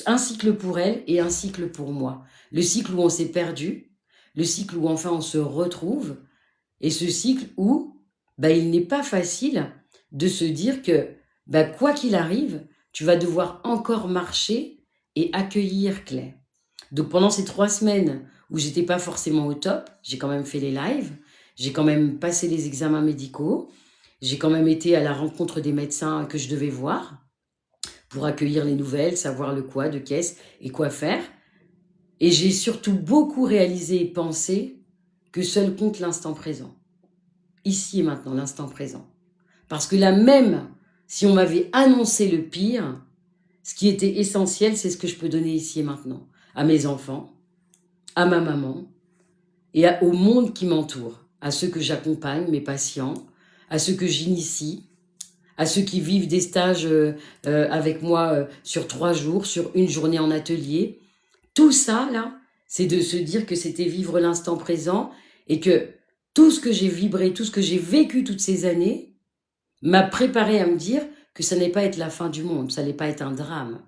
un cycle pour elle et un cycle pour moi. Le cycle où on s'est perdu, le cycle où enfin on se retrouve, et ce cycle où il n'est pas facile de se dire que quoi qu'il arrive, tu vas devoir encore marcher et accueillir Claire. Donc pendant ces 3 semaines où j'étais pas forcément au top, j'ai quand même fait les lives, j'ai quand même passé les examens médicaux, j'ai quand même été à la rencontre des médecins que je devais voir pour accueillir les nouvelles, savoir le quoi, de qu'est-ce et quoi faire. Et j'ai surtout beaucoup réalisé et pensé que seul compte l'instant présent. Ici et maintenant, l'instant présent. Parce que là même, si on m'avait annoncé le pire, ce qui était essentiel, c'est ce que je peux donner ici et maintenant. À mes enfants, à ma maman et au monde qui m'entoure. À ceux que j'accompagne, mes patients, à ceux que j'initie, à ceux qui vivent des stages avec moi sur 3 jours, sur une journée en atelier. Tout ça, là, c'est de se dire que c'était vivre l'instant présent et que tout ce que j'ai vibré, tout ce que j'ai vécu toutes ces années m'a préparé à me dire que ça n'allait pas être la fin du monde, ça n'allait pas être un drame.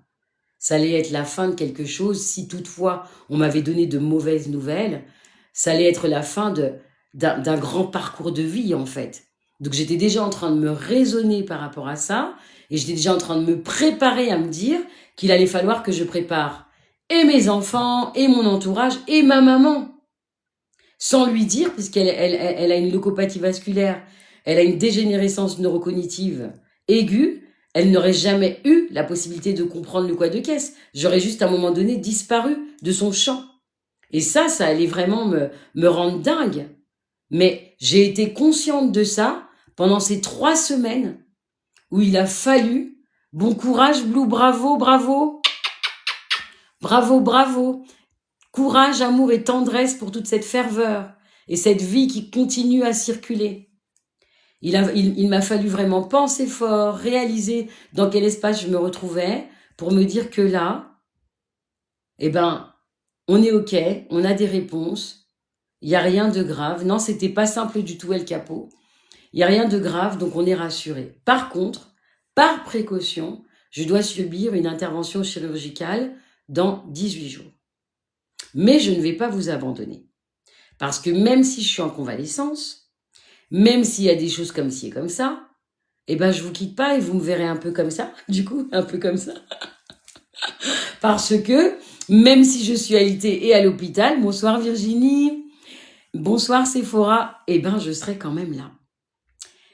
Ça allait être la fin de quelque chose si toutefois on m'avait donné de mauvaises nouvelles. Ça allait être la fin d'un grand parcours de vie, en fait. Donc j'étais déjà en train de me raisonner par rapport à ça, et j'étais déjà en train de me préparer à me dire qu'il allait falloir que je prépare et mes enfants, et mon entourage, et ma maman. Sans lui dire, puisqu'elle a une leucopathie vasculaire, elle a une dégénérescence neurocognitive aiguë, elle n'aurait jamais eu la possibilité de comprendre le quoi de caisse. J'aurais juste à un moment donné disparu de son champ. Et ça allait vraiment me rendre dingue. Mais j'ai été consciente de ça pendant ces 3 semaines où il a fallu, bon courage Blue, bravo, bravo, bravo, bravo, courage, amour et tendresse pour toute cette ferveur et cette vie qui continue à circuler. Il m'a fallu vraiment penser fort, réaliser dans quel espace je me retrouvais pour me dire que là, on est OK, on a des réponses, il n'y a rien de grave. Non, c'était pas simple du tout, El Capo. Il n'y a rien de grave, donc on est rassuré. Par contre, par précaution, je dois subir une intervention chirurgicale dans 18 jours. Mais je ne vais pas vous abandonner. Parce que même si je suis en convalescence, même s'il y a des choses comme ci et comme ça, je vous quitte pas et vous me verrez un peu comme ça, du coup, un peu comme ça. Parce que, même si je suis alitée et à l'hôpital, bonsoir Virginie, bonsoir Sephora, je serai quand même là.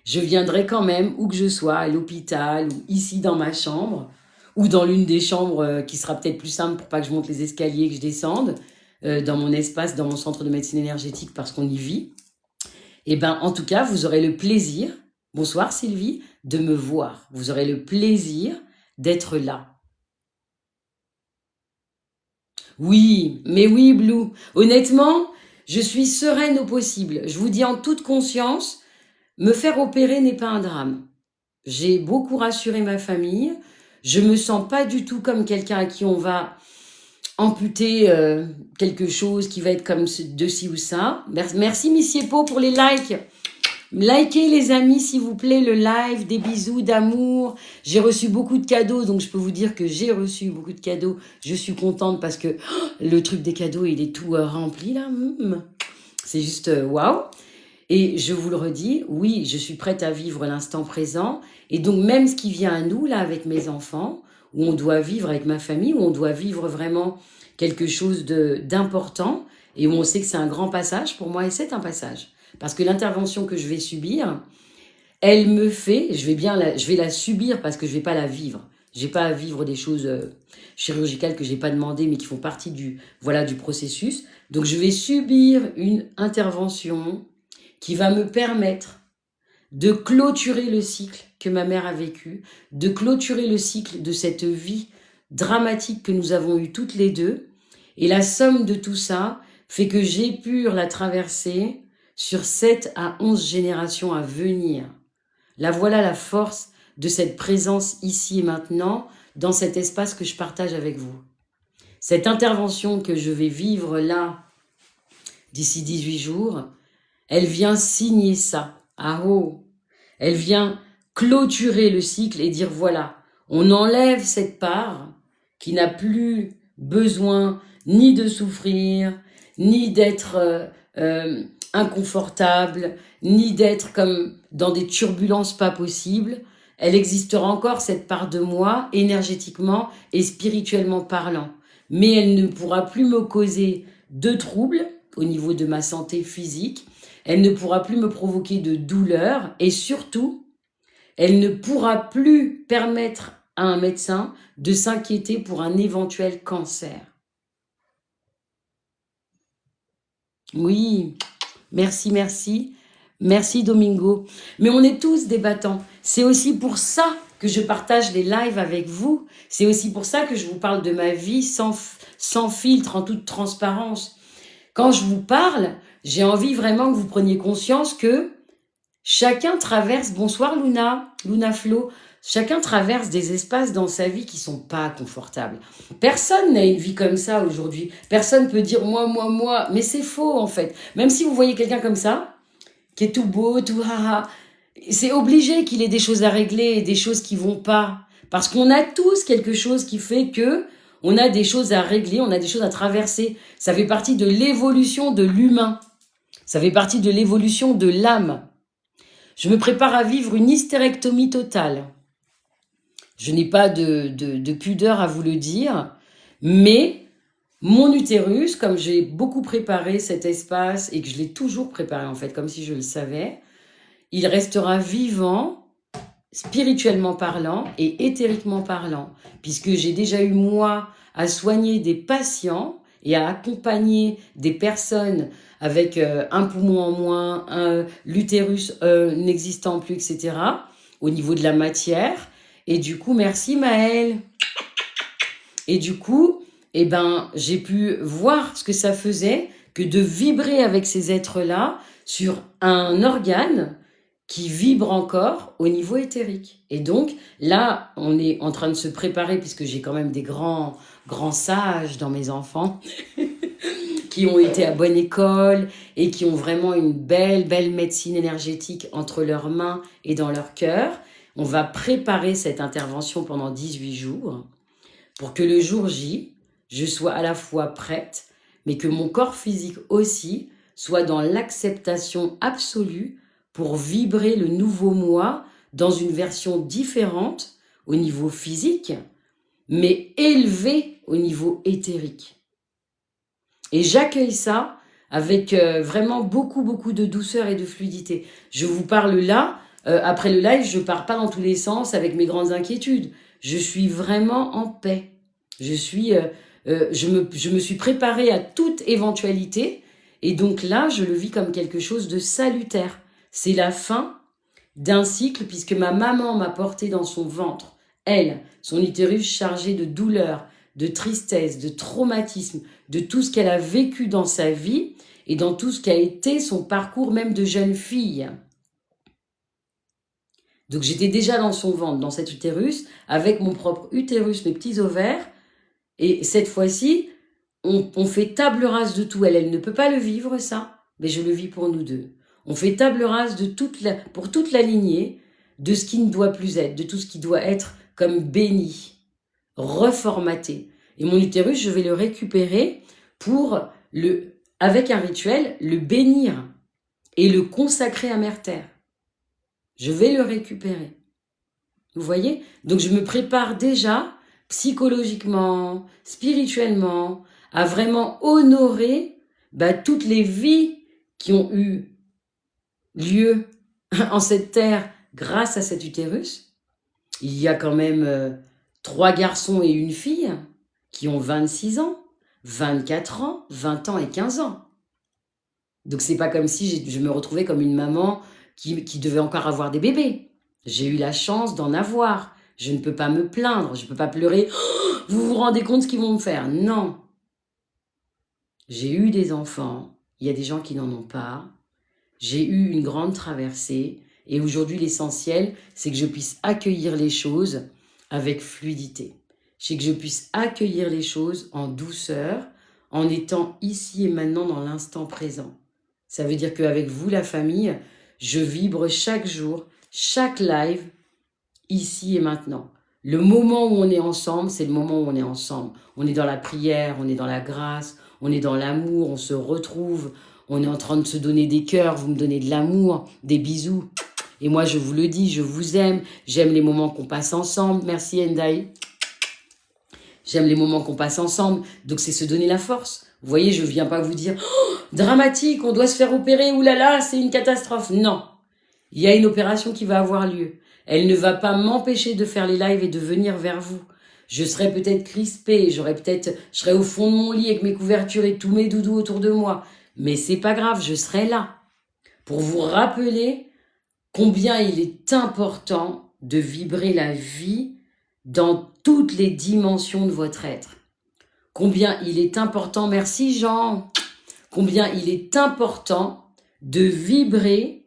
Je viendrai quand même, où que je sois, à l'hôpital, ou ici dans ma chambre, ou dans l'une des chambres qui sera peut-être plus simple pour pas que je monte les escaliers, que je descende, dans mon espace, dans mon centre de médecine énergétique, parce qu'on y vit. En tout cas, vous aurez le plaisir, bonsoir Sylvie, de me voir. Vous aurez le plaisir d'être là. Oui, mais oui, Blue. Honnêtement, je suis sereine au possible. Je vous dis en toute conscience, me faire opérer n'est pas un drame. J'ai beaucoup rassuré ma famille. Je me sens pas du tout comme quelqu'un à qui on va amputer quelque chose qui va être comme de ci ou ça. Merci Miss Yepo pour les likes. Likez les amis s'il vous plaît le live, des bisous d'amour. J'ai reçu beaucoup de cadeaux, donc je peux vous dire que j'ai reçu beaucoup de cadeaux. Je suis contente parce que le truc des cadeaux, il est tout rempli là. C'est juste waouh. Et je vous le redis, oui, je suis prête à vivre l'instant présent. Et donc même ce qui vient à nous là avec mes enfants, où on doit vivre avec ma famille, où on doit vivre vraiment quelque chose d'important, et où on sait que c'est un grand passage pour moi, et c'est un passage. Parce que l'intervention que je vais subir, elle me fait, je vais la subir parce que je vais pas la vivre. J'ai pas à vivre des choses chirurgicales que j'ai pas demandé, mais qui font partie du processus. Donc je vais subir une intervention qui va me permettre de clôturer le cycle que ma mère a vécu, de clôturer le cycle de cette vie dramatique que nous avons eue toutes les deux. Et la somme de tout ça fait que j'ai pu la traverser sur 7 à 11 générations à venir. Là, voilà la force de cette présence ici et maintenant, dans cet espace que je partage avec vous. Cette intervention que je vais vivre là, d'ici 18 jours, elle vient signer ça. Ah oh! Elle vient clôturer le cycle et dire voilà, on enlève cette part qui n'a plus besoin ni de souffrir, ni d'être inconfortable, ni d'être comme dans des turbulences pas possibles. Elle existera encore, cette part de moi, énergétiquement et spirituellement parlant. Mais elle ne pourra plus me causer de troubles au niveau de ma santé physique. Elle ne pourra plus me provoquer de douleur et surtout, elle ne pourra plus permettre à un médecin de s'inquiéter pour un éventuel cancer. Oui, merci, merci. Merci Domingo. Mais on est tous des battants. C'est aussi pour ça que je partage les lives avec vous. C'est aussi pour ça que je vous parle de ma vie sans filtre, en toute transparence. Quand je vous parle, j'ai envie vraiment que vous preniez conscience que chacun traverse, bonsoir Luna Flo, chacun traverse des espaces dans sa vie qui sont pas confortables. Personne n'a une vie comme ça aujourd'hui. Personne peut dire moi, mais c'est faux en fait. Même si vous voyez quelqu'un comme ça, qui est tout beau, tout haha, c'est obligé qu'il ait des choses à régler et des choses qui vont pas. Parce qu'on a tous quelque chose qui fait que on a des choses à régler, on a des choses à traverser. Ça fait partie de l'évolution de l'humain. Ça fait partie de l'évolution de l'âme. Je me prépare à vivre une hystérectomie totale. Je n'ai pas de pudeur à vous le dire, mais mon utérus, comme j'ai beaucoup préparé cet espace et que je l'ai toujours préparé en fait, comme si je le savais, il restera vivant, spirituellement parlant et éthériquement parlant, puisque j'ai déjà eu moi à soigner des patients et à accompagner des personnes avec un poumon en moins, l'utérus n'existant plus, etc., au niveau de la matière. Et du coup, merci Maëlle. Et du coup, eh ben, j'ai pu voir ce que ça faisait que de vibrer avec ces êtres-là sur un organe qui vibre encore au niveau éthérique. Et donc, là, on est en train de se préparer, puisque j'ai quand même des grands sages dans mes enfants, qui ont été à bonne école et qui ont vraiment une belle médecine énergétique entre leurs mains et dans leur cœur. On va préparer cette intervention pendant 18 jours pour que le jour J, je sois à la fois prête, mais que mon corps physique aussi soit dans l'acceptation absolue pour vibrer le nouveau moi dans une version différente au niveau physique, mais élevée au niveau éthérique. Et j'accueille ça avec vraiment beaucoup de douceur et de fluidité. Je vous parle là, après le live, je pars pas dans tous les sens avec mes grandes inquiétudes. Je suis vraiment en paix. Je me suis préparée à toute éventualité et donc là, je le vis comme quelque chose de salutaire. C'est la fin d'un cycle puisque ma maman m'a porté dans son ventre, elle, son utérus chargé de douleur, de tristesse, de traumatisme, de tout ce qu'elle a vécu dans sa vie et dans tout ce qu'a été son parcours même de jeune fille. Donc j'étais déjà dans son ventre, dans cet utérus, avec mon propre utérus, mes petits ovaires, et cette fois-ci, on fait table rase de tout. Elle ne peut pas le vivre, ça, mais je le vis pour nous deux. On fait table rase de pour toute la lignée, de ce qui ne doit plus être, de tout ce qui doit être comme béni, reformaté. Et mon utérus, je vais le récupérer pour, avec un rituel, le bénir et le consacrer à Mère Terre. Je vais le récupérer. Vous voyez? Donc je me prépare déjà, psychologiquement, spirituellement, à vraiment honorer toutes les vies qui ont eu lieu en cette terre grâce à cet utérus, il y a quand même 3 garçons et une fille qui ont 26 ans, 24 ans, 20 ans et 15 ans. Donc c'est pas comme si je me retrouvais comme une maman qui devait encore avoir des bébés. J'ai eu la chance d'en avoir. Je ne peux pas me plaindre, je ne peux pas pleurer. Oh, vous vous rendez compte ce qu'ils vont me faire? Non. J'ai eu des enfants, il y a des gens qui n'en ont pas. J'ai eu une grande traversée et aujourd'hui l'essentiel, c'est que je puisse accueillir les choses avec fluidité. C'est que je puisse accueillir les choses en douceur, en étant ici et maintenant dans l'instant présent. Ça veut dire qu'avec vous, la famille, je vibre chaque jour, chaque live, ici et maintenant. Le moment où on est ensemble, c'est le moment où on est ensemble. On est dans la prière, on est dans la grâce, on est dans l'amour, on se retrouve, on est en train de se donner des cœurs, vous me donnez de l'amour, des bisous. Et moi, je vous le dis, je vous aime, j'aime les moments qu'on passe ensemble. Merci Endai. J'aime les moments qu'on passe ensemble. Donc, c'est se donner la force. Vous voyez, je ne viens pas vous dire oh, dramatique, on doit se faire opérer, oulala, c'est une catastrophe. Non, il y a une opération qui va avoir lieu. Elle ne va pas m'empêcher de faire les lives et de venir vers vous. Je serai peut-être crispée, je serai au fond de mon lit avec mes couvertures et tous mes doudous autour de moi. Mais c'est pas grave, je serai là pour vous rappeler combien il est important de vibrer la vie dans toutes les dimensions de votre être. Combien il est important, merci Jean, combien il est important de vibrer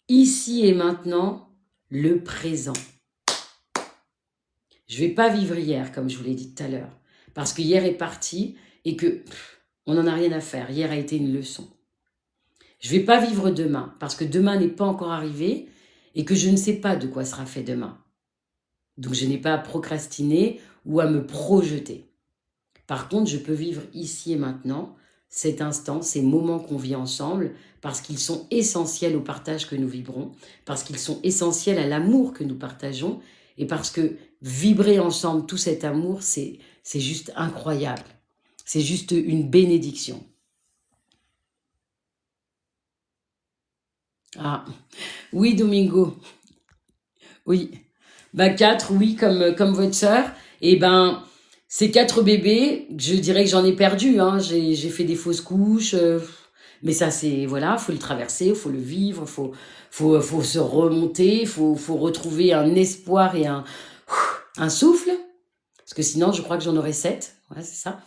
ici et maintenant le présent. Je ne vais pas vivre hier, comme je vous l'ai dit tout à l'heure, parce que hier est parti et que on n'en a rien à faire. Hier a été une leçon. Je ne vais pas vivre demain, parce que demain n'est pas encore arrivé et que je ne sais pas de quoi sera fait demain. Donc je n'ai pas à procrastiner ou à me projeter. Par contre, je peux vivre ici et maintenant, cet instant, ces moments qu'on vit ensemble, parce qu'ils sont essentiels au partage que nous vibrons, parce qu'ils sont essentiels à l'amour que nous partageons, et parce que vibrer ensemble tout cet amour, c'est juste incroyable. C'est juste une bénédiction. Ah, oui Domingo, oui. 4, oui, comme votre sœur. Et ces 4 bébés, je dirais que j'en ai perdu. Hein. J'ai fait des fausses couches. Mais ça, c'est, voilà, faut le traverser, faut le vivre, faut se remonter, faut retrouver un espoir et un souffle. Parce que sinon, je crois que j'en aurais 7. Ouais, c'est ça.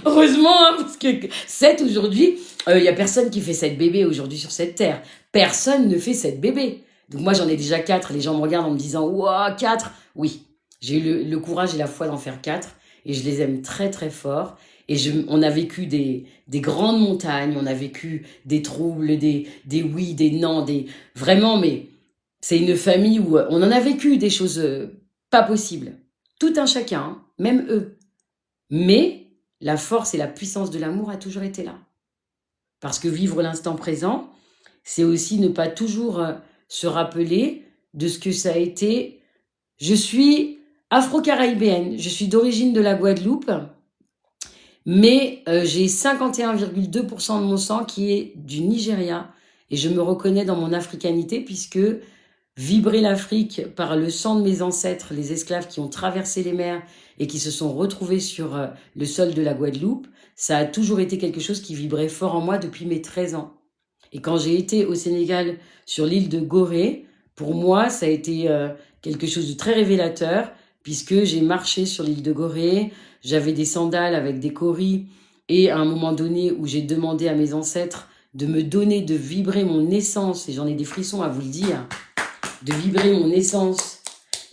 Heureusement, hein, parce que 7 aujourd'hui, il y a personne qui fait 7 bébés aujourd'hui sur cette terre. Personne ne fait 7 bébés. Donc moi, j'en ai déjà 4. Les gens me regardent en me disant « Ouah, 4 !» Oui, j'ai eu le courage et la foi d'en faire 4. Et je les aime très, très fort. Et on a vécu des grandes montagnes. On a vécu des troubles, des oui, des non, vraiment, mais c'est une famille où on en a vécu des choses pas possibles. Tout un chacun, hein, même eux. Mais la force et la puissance de l'amour a toujours été là. Parce que vivre l'instant présent, c'est aussi ne pas toujours se rappeler de ce que ça a été. Je suis afro-caribéenne, je suis d'origine de la Guadeloupe, mais j'ai 51,2% de mon sang qui est du Nigeria. Et je me reconnais dans mon africanité puisque vibrer l'Afrique par le sang de mes ancêtres, les esclaves qui ont traversé les mers et qui se sont retrouvés sur le sol de la Guadeloupe, ça a toujours été quelque chose qui vibrait fort en moi depuis mes 13 ans. Et quand j'ai été au Sénégal, sur l'île de Gorée, pour moi, ça a été quelque chose de très révélateur, puisque j'ai marché sur l'île de Gorée, j'avais des sandales avec des coris, et à un moment donné où j'ai demandé à mes ancêtres de me donner, de vibrer mon essence, et j'en ai des frissons à vous le dire, de vibrer mon essence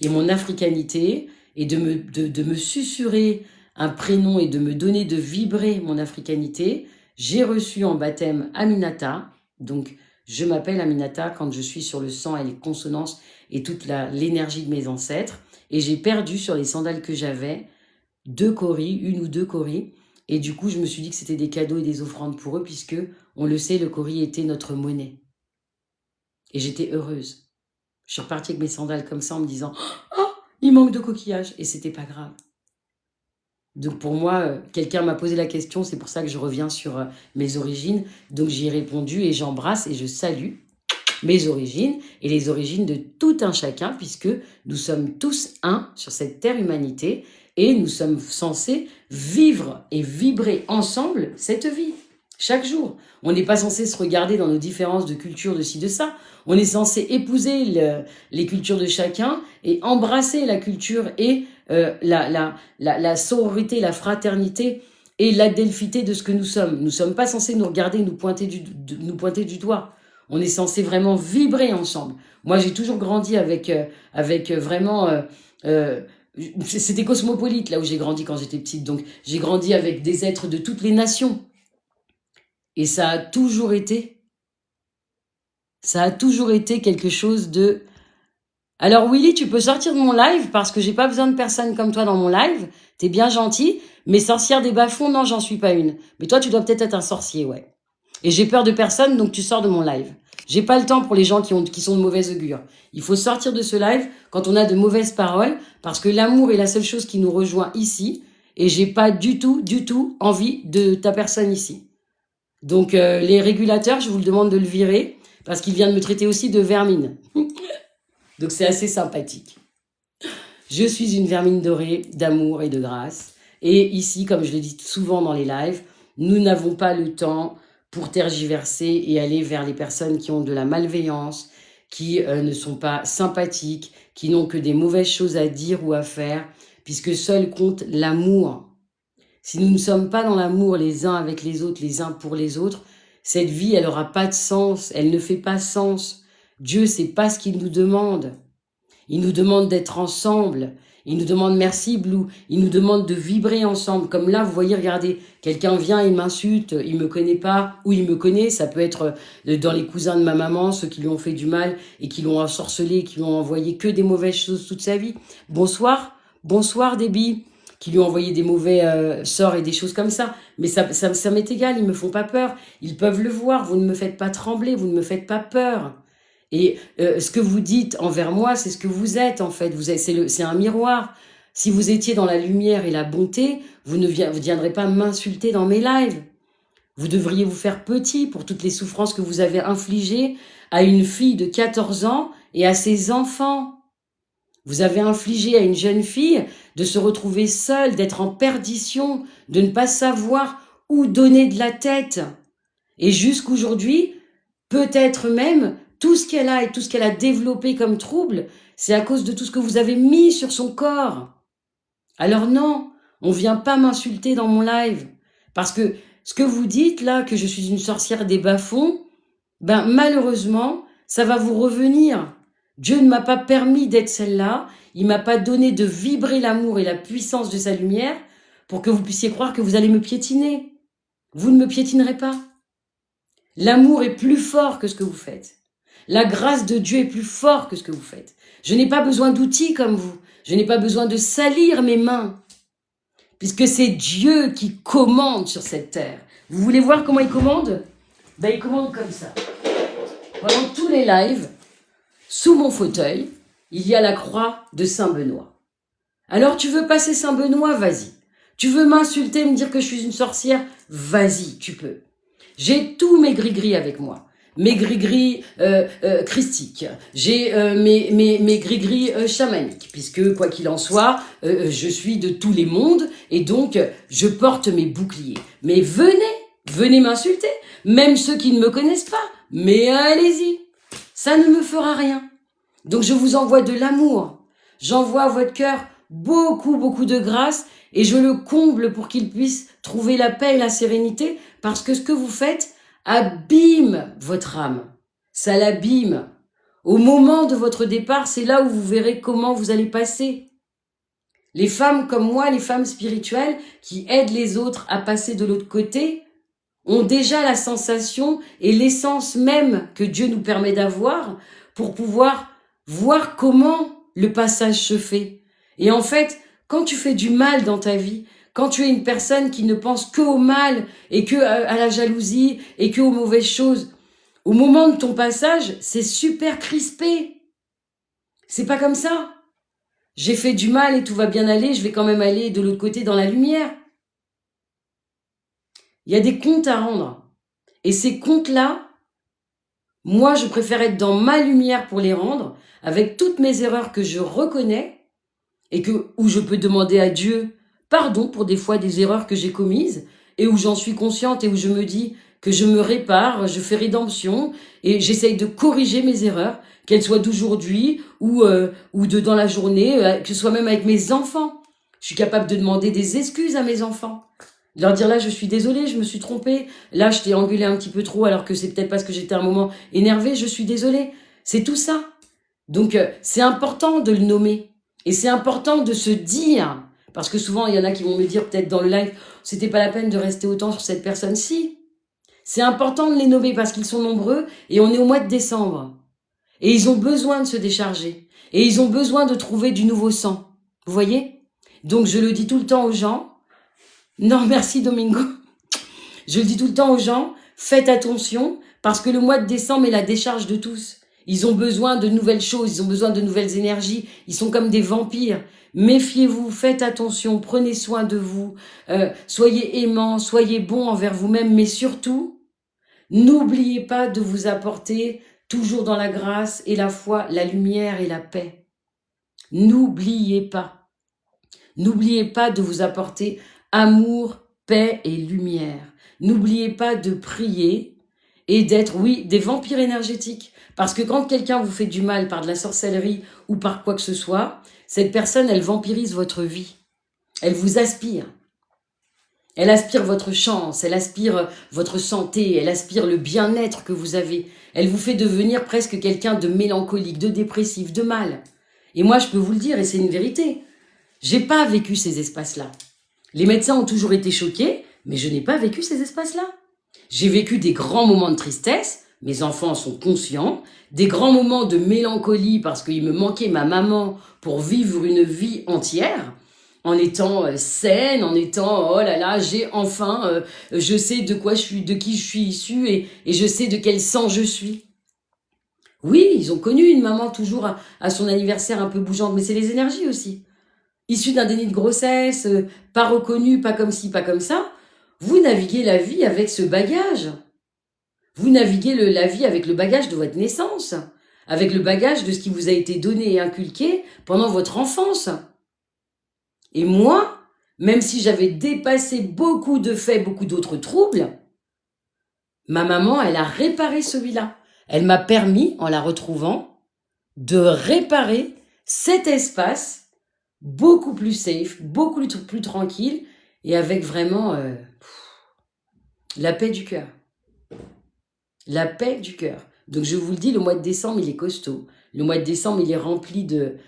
et mon africanité, et de me susurrer un prénom et de me donner de vibrer mon africanité, j'ai reçu en baptême Aminata. Donc, je m'appelle Aminata quand je suis sur le sang et les consonances et toute l'énergie de mes ancêtres. Et j'ai perdu sur les sandales que j'avais 2 coris, 1 ou 2 coris. Et du coup, je me suis dit que c'était des cadeaux et des offrandes pour eux, puisque, on le sait, le cori était notre monnaie. Et j'étais heureuse. Je suis repartie avec mes sandales comme ça en me disant « Oh, il manque de coquillages !» Et c'était pas grave. Donc pour moi, quelqu'un m'a posé la question, c'est pour ça que je reviens sur mes origines. Donc j'y ai répondu et j'embrasse et je salue mes origines et les origines de tout un chacun, puisque nous sommes tous un sur cette terre humanité et nous sommes censés vivre et vibrer ensemble cette vie, chaque jour. On n'est pas censé se regarder dans nos différences de culture, de ci, de ça. On est censé épouser les cultures de chacun et embrasser la culture et la sororité, la fraternité et l'adelphité de ce que nous sommes. Nous ne sommes pas censés nous regarder, nous pointer du doigt. On est censé vraiment vibrer ensemble. Moi, j'ai toujours grandi avec vraiment... c'était cosmopolite, là où j'ai grandi quand j'étais petite. Donc, j'ai grandi avec des êtres de toutes les nations. Et ça a toujours été quelque chose de... Alors Willy, tu peux sortir de mon live parce que j'ai pas besoin de personne comme toi dans mon live. T'es bien gentil, mais sorcière des bas-fonds, non, j'en suis pas une. Mais toi, tu dois peut-être être un sorcier, ouais. Et j'ai peur de personne, donc tu sors de mon live. J'ai pas le temps pour les gens qui sont de mauvaise augure. Il faut sortir de ce live quand on a de mauvaises paroles, parce que l'amour est la seule chose qui nous rejoint ici, et j'ai pas du tout envie de ta personne ici. Donc les régulateurs, je vous le demande de le virer, parce qu'il vient de me traiter aussi de vermine. Donc c'est assez sympathique. Je suis une vermine dorée d'amour et de grâce. Et ici, comme je le dis souvent dans les lives, nous n'avons pas le temps pour tergiverser et aller vers les personnes qui ont de la malveillance, qui ne sont pas sympathiques, qui n'ont que des mauvaises choses à dire ou à faire, puisque seul compte l'amour. Si nous ne sommes pas dans l'amour les uns avec les autres, les uns pour les autres, cette vie, elle n'aura pas de sens, elle ne fait pas sens. Dieu, c'est pas ce qu'il nous demande. Il nous demande d'être ensemble. Il nous demande merci Blue. Il nous demande de vibrer ensemble. Comme là, vous voyez, regardez, quelqu'un vient, il m'insulte, il me connaît pas, ou il me connaît. Ça peut être dans les cousins de ma maman, ceux qui lui ont fait du mal et qui l'ont ensorcelé, qui lui ont envoyé que des mauvaises choses toute sa vie. Bonsoir, bonsoir Déby, qui lui ont envoyé des mauvais sorts et des choses comme ça. Mais ça m'est égal, ils me font pas peur. Ils peuvent le voir, vous ne me faites pas trembler, vous ne me faites pas peur. Et ce que vous dites envers moi, c'est ce que vous êtes en fait. C'est un miroir. Si vous étiez dans la lumière et la bonté, vous ne viendrez pas m'insulter dans mes lives. Vous devriez vous faire petit pour toutes les souffrances que vous avez infligées à une fille de 14 ans et à ses enfants. Vous avez infligé à une jeune fille de se retrouver seule, d'être en perdition, de ne pas savoir où donner de la tête. Et jusqu'aujourd'hui, peut-être même, tout ce qu'elle a et tout ce qu'elle a développé comme trouble, c'est à cause de tout ce que vous avez mis sur son corps. Alors non, on vient pas m'insulter dans mon live. Parce que ce que vous dites là, que je suis une sorcière des bas-fonds, ben malheureusement, ça va vous revenir. Dieu ne m'a pas permis d'être celle-là. Il m'a pas donné de vibrer l'amour et la puissance de sa lumière pour que vous puissiez croire que vous allez me piétiner. Vous ne me piétinerez pas. L'amour est plus fort que ce que vous faites. La grâce de Dieu est plus fort que ce que vous faites. Je n'ai pas besoin d'outils comme vous. Je n'ai pas besoin de salir mes mains. Puisque c'est Dieu qui commande sur cette terre. Vous voulez voir comment il commande? Ben, il commande comme ça. Pendant tous les lives, sous mon fauteuil, il y a la croix de Saint-Benoît. Alors tu veux passer Saint-Benoît? Vas-y. Tu veux m'insulter, me dire que je suis une sorcière? Vas-y, tu peux. J'ai tous mes gris-gris avec moi. Mes gris-gris christiques. J'ai mes gris-gris chamaniques. Puisque, quoi qu'il en soit, je suis de tous les mondes. Et donc, je porte mes boucliers. Mais venez m'insulter. Même ceux qui ne me connaissent pas. Mais allez-y. Ça ne me fera rien. Donc, je vous envoie de l'amour. J'envoie à votre cœur beaucoup de grâce. Et je le comble pour qu'il puisse trouver la paix et la sérénité. Parce que ce que vous faites abîme votre âme. Ça l'abîme. Au moment de votre départ, c'est là où vous verrez comment vous allez passer. Les femmes comme moi, les femmes spirituelles qui aident les autres à passer de l'autre côté, ont déjà la sensation et l'essence même que Dieu nous permet d'avoir pour pouvoir voir comment le passage se fait. Et en fait, quand tu fais du mal dans ta vie, quand tu es une personne qui ne pense que au mal et que à la jalousie et que aux mauvaises choses, au moment de ton passage, c'est super crispé. C'est pas comme ça. J'ai fait du mal et tout va bien aller, je vais quand même aller de l'autre côté dans la lumière. Il y a des comptes à rendre. Et ces comptes-là, Moi, je préfère être dans ma lumière pour les rendre, avec toutes mes erreurs que je reconnais et où je peux demander à Dieu pardon pour des fois des erreurs que j'ai commises et où j'en suis consciente et où je me dis que je me répare, je fais rédemption et j'essaye de corriger mes erreurs, qu'elles soient d'aujourd'hui ou de dans la journée, que ce soit même avec mes enfants. Je suis capable de demander des excuses à mes enfants. De leur dire là, je suis désolée, je me suis trompée. Là, je t'ai engueulé un petit peu trop alors que c'est peut-être parce que j'étais à un moment énervée, je suis désolée. C'est tout ça. Donc, c'est important de le nommer. Et c'est important de se dire, parce que souvent, il y en a qui vont me dire peut-être dans le live, c'était pas la peine de rester autant sur cette personne-ci. C'est important de les nommer parce qu'ils sont nombreux et on est au mois de décembre. Et ils ont besoin de se décharger. Et ils ont besoin de trouver du nouveau sang. Vous voyez? Donc, je le dis tout le temps aux gens. Non, merci Domingo. Je le dis tout le temps aux gens, faites attention, parce que le mois de décembre est la décharge de tous. Ils ont besoin de nouvelles choses, ils ont besoin de nouvelles énergies, ils sont comme des vampires. Méfiez-vous, faites attention, prenez soin de vous, soyez aimants, soyez bons envers vous-même, mais surtout, n'oubliez pas de vous apporter toujours dans la grâce et la foi, la lumière et la paix. N'oubliez pas. N'oubliez pas de vous apporter amour, paix et lumière. N'oubliez pas de prier et d'être, oui, des vampires énergétiques. Parce que quand quelqu'un vous fait du mal par de la sorcellerie ou par quoi que ce soit, cette personne, elle vampirise votre vie. Elle vous aspire. Elle aspire votre chance, elle aspire votre santé, elle aspire le bien-être que vous avez. Elle vous fait devenir presque quelqu'un de mélancolique, de dépressif, de mal. Et moi, je peux vous le dire, et c'est une vérité, j'ai pas vécu ces espaces-là. Les médecins ont toujours été choqués, mais je n'ai pas vécu ces espaces-là. J'ai vécu des grands moments de tristesse, mes enfants en sont conscients, des grands moments de mélancolie parce qu'il me manquait ma maman pour vivre une vie entière, en étant saine, en étant, oh là là, j'ai enfin, je sais de quoi je suis, de qui je suis issue et je sais de quel sang je suis. Oui, ils ont connu une maman toujours à son anniversaire un peu bougeante, mais c'est les énergies aussi. Issue d'un déni de grossesse, pas reconnue, pas comme ci, pas comme ça, vous naviguez la vie avec ce bagage. Vous naviguez la vie avec le bagage de votre naissance, avec le bagage de ce qui vous a été donné et inculqué pendant votre enfance. Et moi, même si j'avais dépassé beaucoup de faits, beaucoup d'autres troubles, ma maman, elle a réparé celui-là. Elle m'a permis, en la retrouvant, de réparer cet espace beaucoup plus safe, beaucoup plus tranquille et avec vraiment la paix du cœur. La paix du cœur. Donc je vous le dis, le mois de décembre, il est costaud. Le mois de décembre, il est rempli de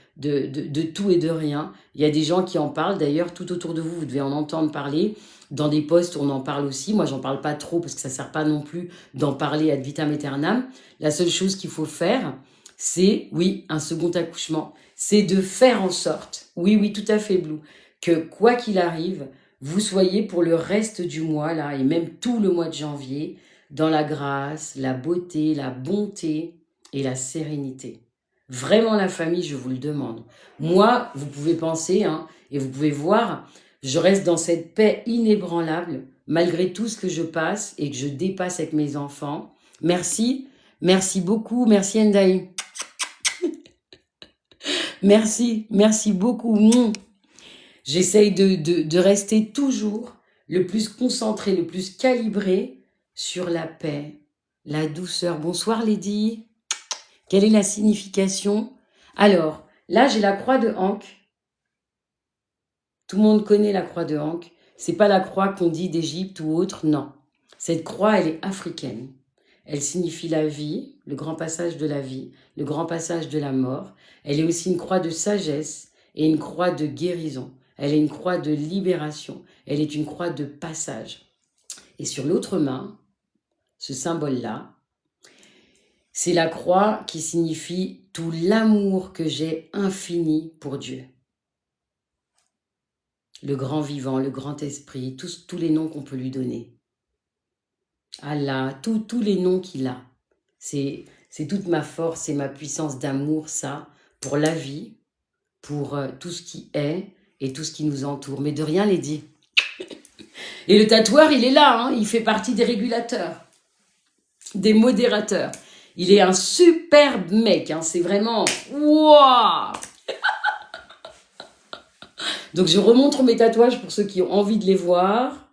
tout et de rien. Il y a des gens qui en parlent. D'ailleurs, tout autour de vous, vous devez en entendre parler. Dans des posts, on en parle aussi. Moi, j'en parle pas trop parce que ça sert pas non plus d'en parler ad vitam aeternam. La seule chose qu'il faut faire, c'est, oui, un second accouchement. C'est de faire en sorte, oui, tout à fait, Blue, que quoi qu'il arrive, vous soyez pour le reste du mois, là, et même tout le mois de janvier, dans la grâce, la beauté, la bonté et la sérénité. Vraiment la famille, je vous le demande. Moi, vous pouvez penser, hein, et vous pouvez voir, je reste dans cette paix inébranlable, malgré tout ce que je passe et que je dépasse avec mes enfants. Merci, merci beaucoup, merci Ndaï. Merci beaucoup. J'essaye de rester toujours le plus concentré, le plus calibré sur la paix, la douceur. Bonsoir Lady. Quelle est la signification? Alors, là j'ai la croix de Ankh. Tout le monde connaît la croix de Ankh. C'est pas la croix qu'on dit d'Égypte ou autre, non. Cette croix, elle est africaine. Elle signifie la vie, le grand passage de la vie, le grand passage de la mort. Elle est aussi une croix de sagesse et une croix de guérison. Elle est une croix de libération. Elle est une croix de passage. Et sur l'autre main, ce symbole-là, c'est la croix qui signifie tout l'amour que j'ai infini pour Dieu. Le grand vivant, le grand esprit, tous les noms qu'on peut lui donner. Allah, tous les noms qu'il a. C'est toute ma force et ma puissance d'amour, ça, pour la vie, pour tout ce qui est et tout ce qui nous entoure. Mais de rien, Lady. Et le tatoueur, il est là, hein, il fait partie des régulateurs, des modérateurs. Il est un superbe mec, hein, c'est vraiment... Waouh. Donc, je remontre mes tatouages pour ceux qui ont envie de les voir.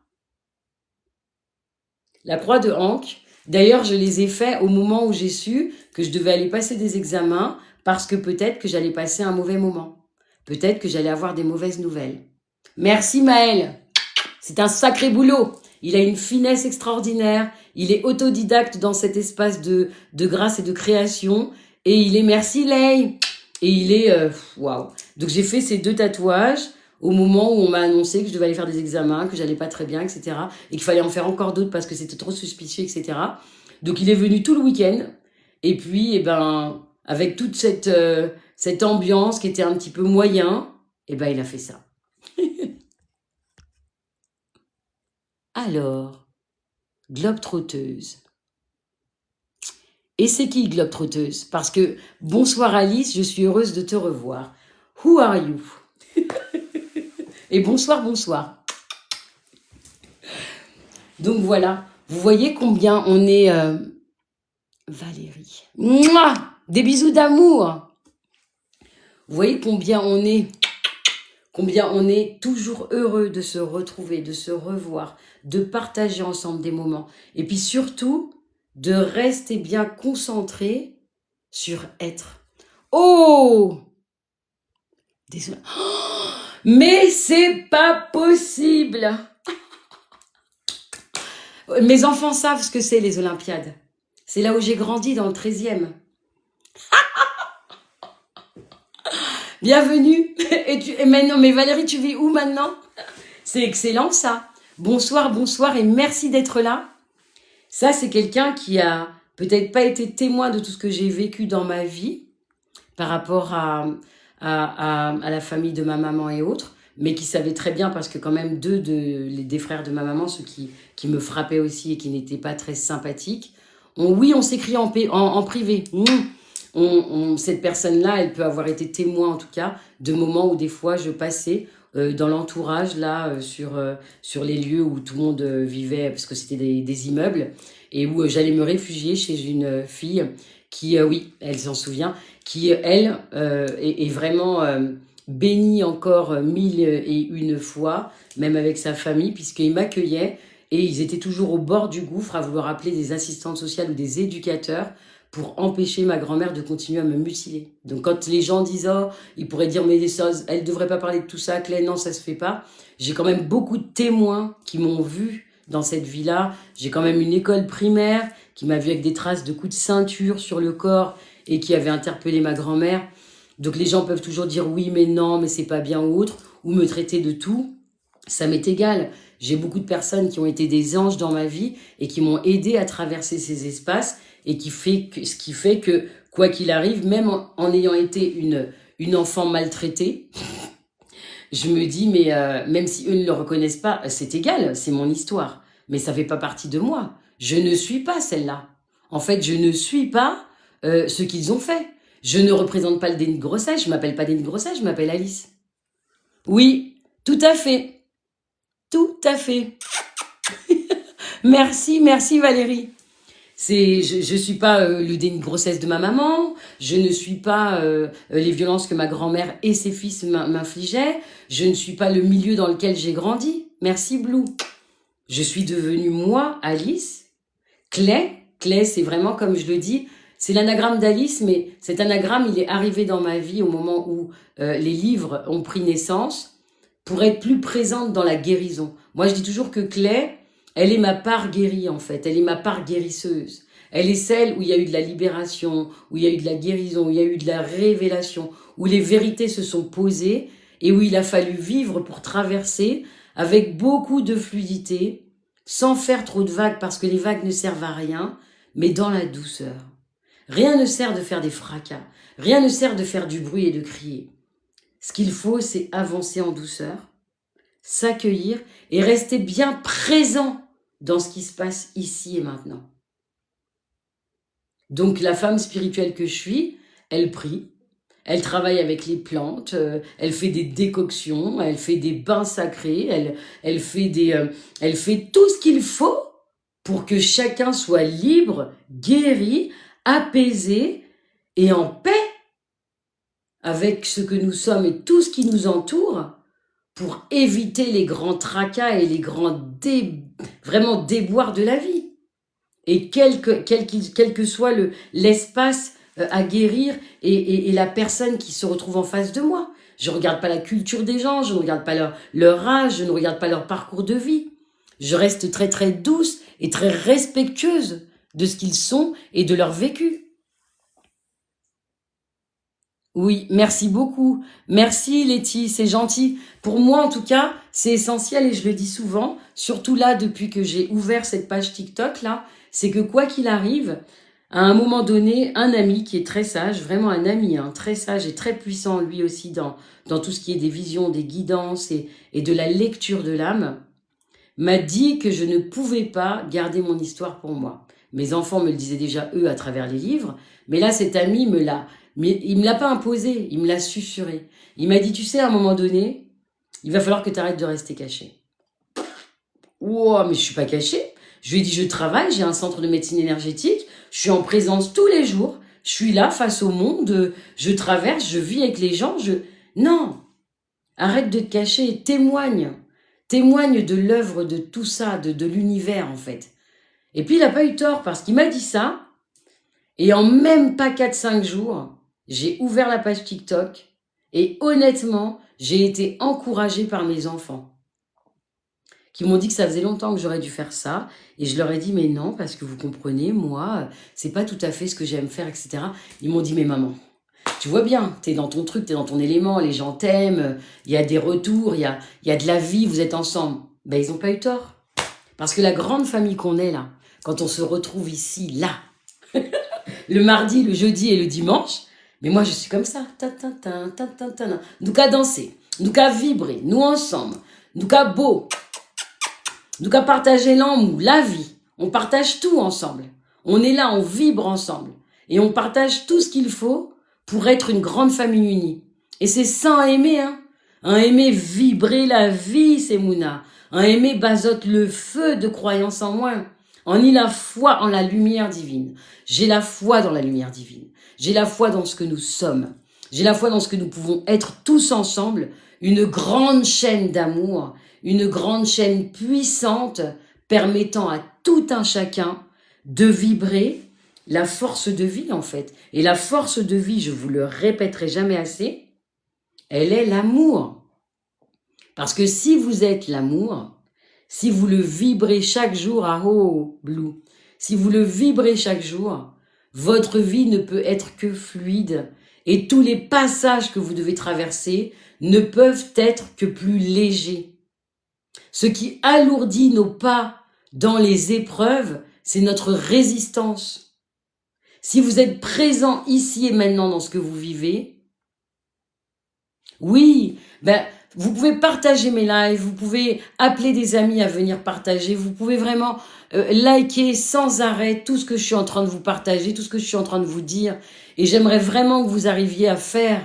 La croix de Hank. D'ailleurs, je les ai faits au moment où j'ai su que je devais aller passer des examens parce que peut-être que j'allais passer un mauvais moment. Peut-être que j'allais avoir des mauvaises nouvelles. Merci Maël. C'est un sacré boulot. Il a une finesse extraordinaire. Il est autodidacte dans cet espace de grâce et de création. Et il est merci Lay. Et il est... waouh. Donc j'ai fait ces 2 tatouages au moment où on m'a annoncé que je devais aller faire des examens, que j'allais pas très bien, etc. Et qu'il fallait en faire encore d'autres parce que c'était trop suspicieux, etc. Donc il est venu tout le week-end. Et puis, eh ben, avec toute cette ambiance qui était un petit peu moyen, eh ben, il a fait ça. Alors, globe-trotteuse. Et c'est qui globe-trotteuse? Parce que, bonsoir Alice, je suis heureuse de te revoir. Who are you? Et bonsoir, bonsoir. Donc voilà, vous voyez combien on est... Valérie. Mouah, des bisous d'amour. Vous voyez combien on est toujours heureux de se retrouver, de se revoir, de partager ensemble des moments. Et puis surtout, de rester bien concentré sur être. Oh! Désolé. Oh, mais c'est pas possible. Mes enfants savent ce que c'est les Olympiades. C'est là où j'ai grandi, dans le 13e. Bienvenue. Et maintenant, mais Valérie, tu vis où maintenant? C'est excellent ça. Bonsoir, bonsoir et merci d'être là. Ça, c'est quelqu'un qui a peut-être pas été témoin de tout ce que j'ai vécu dans ma vie par rapport à la famille de ma maman et autres, mais qui savait très bien, parce que quand même des frères de ma maman, ceux qui me frappaient aussi et qui n'étaient pas très sympathiques, on s'écrit en privé. Cette personne-là, elle peut avoir été témoin en tout cas de moments où des fois je passais dans l'entourage là sur les lieux où tout le monde vivait, parce que c'était des immeubles, et où j'allais me réfugier chez une fille qui, oui, elle s'en souvient, qui elle est vraiment bénie encore 1001 fois, même avec sa famille, puisqu'ils m'accueillaient et ils étaient toujours au bord du gouffre à vouloir appeler des assistantes sociales ou des éducateurs pour empêcher ma grand-mère de continuer à me mutiler. Donc quand les gens disent « Oh, ils pourraient dire, mais elle ne devrait pas parler de tout ça, Claire, non, ça se fait pas », j'ai quand même beaucoup de témoins qui m'ont vu dans cette vie-là. J'ai quand même une école primaire qui m'a vu avec des traces de coups de ceinture sur le corps et qui avait interpellé ma grand-mère. Donc les gens peuvent toujours dire « Oui, mais non, mais c'est pas bien » ou autre, ou me traiter de tout. Ça m'est égal. J'ai beaucoup de personnes qui ont été des anges dans ma vie et qui m'ont aidé à traverser ces espaces, et ce qui fait que, quoi qu'il arrive, même en ayant été une enfant maltraitée, je me dis, mais même si eux ne le reconnaissent pas, c'est égal, c'est mon histoire. Mais ça fait pas partie de moi. Je ne suis pas celle-là. En fait, je ne suis pas ce qu'ils ont fait. Je ne représente pas le déni de grossesse. Je m'appelle pas déni de grossesse, je m'appelle Alice. Oui, tout à fait. Tout à fait. Merci, merci Valérie. Je suis pas le déni de grossesse de ma maman, je ne suis pas les violences que ma grand-mère et ses fils m'infligeaient, je ne suis pas le milieu dans lequel j'ai grandi. Merci Blue. Je suis devenue moi, Alice. Clay, c'est vraiment comme je le dis, c'est l'anagramme d'Alice, mais cet anagramme, il est arrivé dans ma vie au moment où les livres ont pris naissance pour être plus présente dans la guérison. Moi, je dis toujours que Clay, elle est ma part guérie en fait, elle est ma part guérisseuse. Elle est celle où il y a eu de la libération, où il y a eu de la guérison, où il y a eu de la révélation, où les vérités se sont posées et où il a fallu vivre pour traverser avec beaucoup de fluidité, sans faire trop de vagues parce que les vagues ne servent à rien, mais dans la douceur. Rien ne sert de faire des fracas, rien ne sert de faire du bruit et de crier. Ce qu'il faut, c'est avancer en douceur, s'accueillir et rester bien présent dans ce qui se passe ici et maintenant. Donc la femme spirituelle que je suis, elle prie, elle travaille avec les plantes, elle fait des décoctions, elle fait des bains sacrés, elle fait tout ce qu'il faut pour que chacun soit libre, guéri, apaisés et en paix avec ce que nous sommes et tout ce qui nous entoure pour éviter les grands tracas et les grands vraiment déboires de la vie. Et quel que soit l'espace à guérir et la personne qui se retrouve en face de moi. Je ne regarde pas la culture des gens, je ne regarde pas leur âge, je ne regarde pas leur parcours de vie. Je reste très très douce et très respectueuse de ce qu'ils sont et de leur vécu. Oui, merci beaucoup. Merci Letty, c'est gentil. Pour moi en tout cas, c'est essentiel et je le dis souvent, surtout là depuis que j'ai ouvert cette page TikTok là, c'est que quoi qu'il arrive, à un moment donné, un ami qui est très sage, vraiment un ami très sage et très puissant lui aussi dans tout ce qui est des visions, des guidances et de la lecture de l'âme, m'a dit que je ne pouvais pas garder mon histoire pour moi. Mes enfants me le disaient déjà eux à travers les livres, mais là cet ami mais il me l'a pas imposé, il me l'a susurré. Il m'a dit, tu sais, à un moment donné, il va falloir que tu arrêtes de rester caché. Wow, mais je suis pas cachée. Je lui ai dit, je travaille, j'ai un centre de médecine énergétique, je suis en présence tous les jours, je suis là face au monde, je traverse, je vis avec les gens, Non, arrête de te cacher, témoigne. Témoigne de l'œuvre de tout ça, de l'univers en fait. Et puis il n'a pas eu tort parce qu'il m'a dit ça, et en même pas 4-5 jours, j'ai ouvert la page TikTok, et honnêtement, j'ai été encouragée par mes enfants qui m'ont dit que ça faisait longtemps que j'aurais dû faire ça. Et je leur ai dit, mais non, parce que vous comprenez, moi, c'est pas tout à fait ce que j'aime faire, etc. Ils m'ont dit, mais maman, tu vois bien, t'es dans ton truc, t'es dans ton élément, les gens t'aiment, il y a des retours, il y a de la vie, vous êtes ensemble. Ben, ils n'ont pas eu tort. Parce que la grande famille qu'on est là, quand on se retrouve ici, là, le mardi, le jeudi et le dimanche, mais moi je suis comme ça. Nous qu'à danser, nous qu'à vibrer, nous ensemble, nous qu'à beau, nous qu'à partager l'amour, la vie. On partage tout ensemble. On est là, on vibre ensemble. Et on partage tout ce qu'il faut pour être une grande famille unie. Et c'est sans aimer, hein. Un aimer vibrer la vie, c'est Mouna. Un aimer bazote le feu de croyance en moi. On y la foi en la lumière divine. J'ai la foi dans la lumière divine. J'ai la foi dans ce que nous sommes. J'ai la foi dans ce que nous pouvons être tous ensemble. Une grande chaîne d'amour, une grande chaîne puissante permettant à tout un chacun de vibrer la force de vie en fait. Et la force de vie, je vous le répéterai jamais assez, elle est l'amour. Parce que si vous êtes l'amour, si vous le vibrez chaque jour à haut blue, si vous le vibrez chaque jour, votre vie ne peut être que fluide et tous les passages que vous devez traverser ne peuvent être que plus légers. Ce qui alourdit nos pas dans les épreuves, c'est notre résistance. Si vous êtes présent ici et maintenant dans ce que vous vivez, oui, vous pouvez partager mes lives, vous pouvez appeler des amis à venir partager, vous pouvez vraiment liker sans arrêt tout ce que je suis en train de vous partager, tout ce que je suis en train de vous dire. Et j'aimerais vraiment que vous arriviez à faire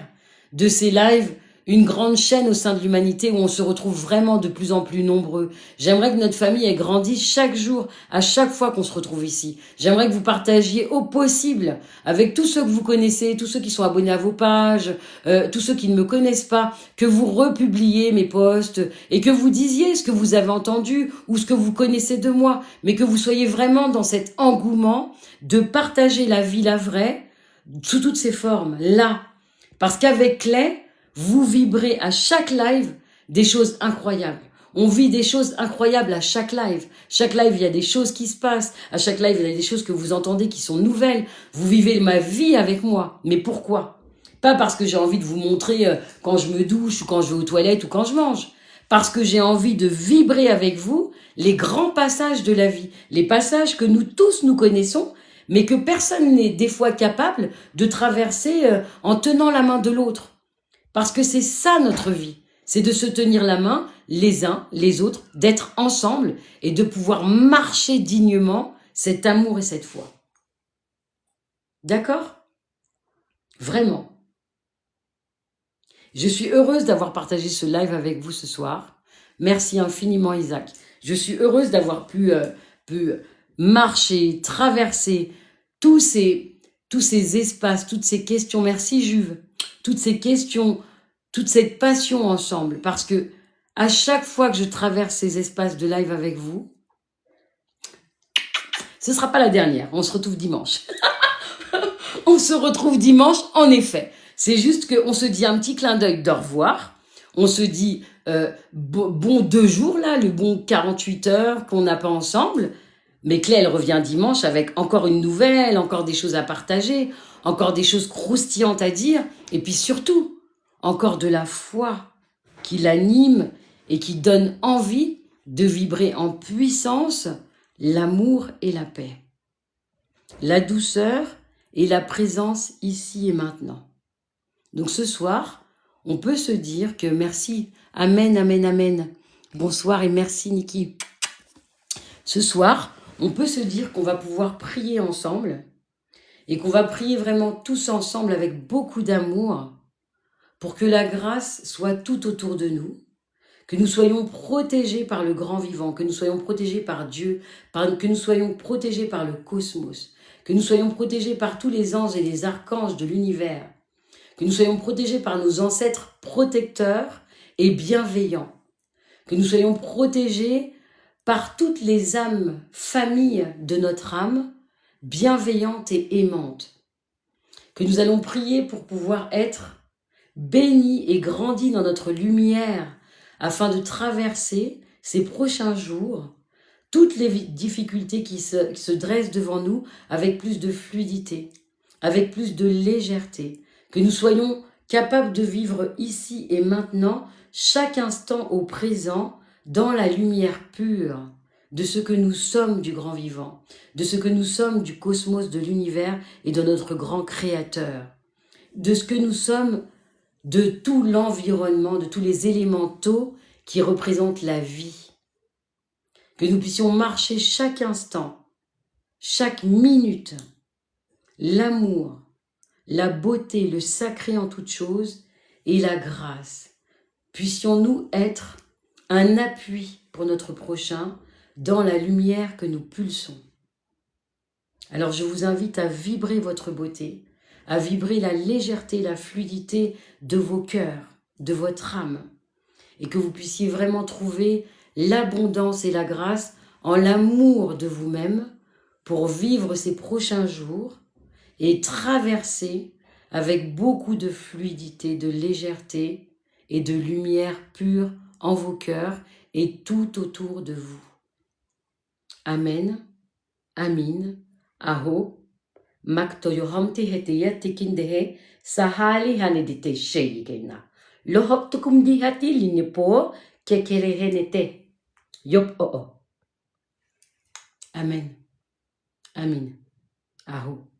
de ces lives une grande chaîne au sein de l'humanité où on se retrouve vraiment de plus en plus nombreux. J'aimerais que notre famille ait grandi chaque jour, à chaque fois qu'on se retrouve ici. J'aimerais que vous partagiez au possible avec tous ceux que vous connaissez, tous ceux qui sont abonnés à vos pages, tous ceux qui ne me connaissent pas, que vous republiez mes posts et que vous disiez ce que vous avez entendu ou ce que vous connaissez de moi, mais que vous soyez vraiment dans cet engouement de partager la vie, la vraie, sous toutes ses formes, là. Parce qu'avec Clay, vous vibrez à chaque live des choses incroyables. On vit des choses incroyables à chaque live. Chaque live, il y a des choses qui se passent. À chaque live, il y a des choses que vous entendez qui sont nouvelles. Vous vivez ma vie avec moi. Mais pourquoi? Pas parce que j'ai envie de vous montrer quand je me douche ou quand je vais aux toilettes ou quand je mange. Parce que j'ai envie de vibrer avec vous les grands passages de la vie. Les passages que nous tous nous connaissons, mais que personne n'est des fois capable de traverser en tenant la main de l'autre. Parce que c'est ça notre vie, c'est de se tenir la main les uns les autres, d'être ensemble et de pouvoir marcher dignement cet amour et cette foi. D'accord? Vraiment. Je suis heureuse d'avoir partagé ce live avec vous ce soir. Merci infiniment Isaac. Je suis heureuse d'avoir pu marcher, traverser tous ces tous ces espaces, toutes ces questions. Merci Juve. Toutes ces questions, toute cette passion ensemble. Parce que à chaque fois que je traverse ces espaces de live avec vous, ce ne sera pas la dernière. On se retrouve dimanche. On se retrouve dimanche, en effet. C'est juste qu'on se dit un petit clin d'œil d'au revoir. On se dit bon 2 jours, là, le bon 48 heures qu'on n'a pas ensemble. Mais Clé, elle revient dimanche avec encore une nouvelle, encore des choses à partager, encore des choses croustillantes à dire. Et puis surtout, encore de la foi qui l'anime et qui donne envie de vibrer en puissance l'amour et la paix. La douceur et la présence ici et maintenant. Donc ce soir, on peut se dire que merci, amen, amen, amen. Bonsoir et merci Niki. Ce soir, on peut se dire qu'on va pouvoir prier ensemble et qu'on va prier vraiment tous ensemble avec beaucoup d'amour pour que la grâce soit tout autour de nous, que nous soyons protégés par le grand vivant, que nous soyons protégés par Dieu, que nous soyons protégés par le cosmos, que nous soyons protégés par tous les anges et les archanges de l'univers, que nous soyons protégés par nos ancêtres protecteurs et bienveillants, que nous soyons protégés par toutes les âmes, familles de notre âme, bienveillantes et aimantes, que nous allons prier pour pouvoir être bénis et grandis dans notre lumière, afin de traverser ces prochains jours, toutes les difficultés qui se dressent devant nous avec plus de fluidité, avec plus de légèreté, que nous soyons capables de vivre ici et maintenant, chaque instant au présent, dans la lumière pure de ce que nous sommes du grand vivant, de ce que nous sommes du cosmos, de l'univers et de notre grand créateur, de ce que nous sommes de tout l'environnement, de tous les élémentaux qui représentent la vie. Que nous puissions marcher chaque instant, chaque minute, l'amour, la beauté, le sacré en toutes choses et la grâce. Puissions-nous être un appui pour notre prochain dans la lumière que nous pulsons. Alors je vous invite à vibrer votre beauté, à vibrer la légèreté, la fluidité de vos cœurs, de votre âme, et que vous puissiez vraiment trouver l'abondance et la grâce en l'amour de vous-même pour vivre ces prochains jours et traverser avec beaucoup de fluidité, de légèreté et de lumière pure en vos cœurs et tout autour de vous. Amen, Amin, Aho, Maktoyohamte heteya tikindehe, Sahali hanedite sheigena. Lohop tukum dihati linepo kekerehenete. Yop o. Amen, Amin, Aho.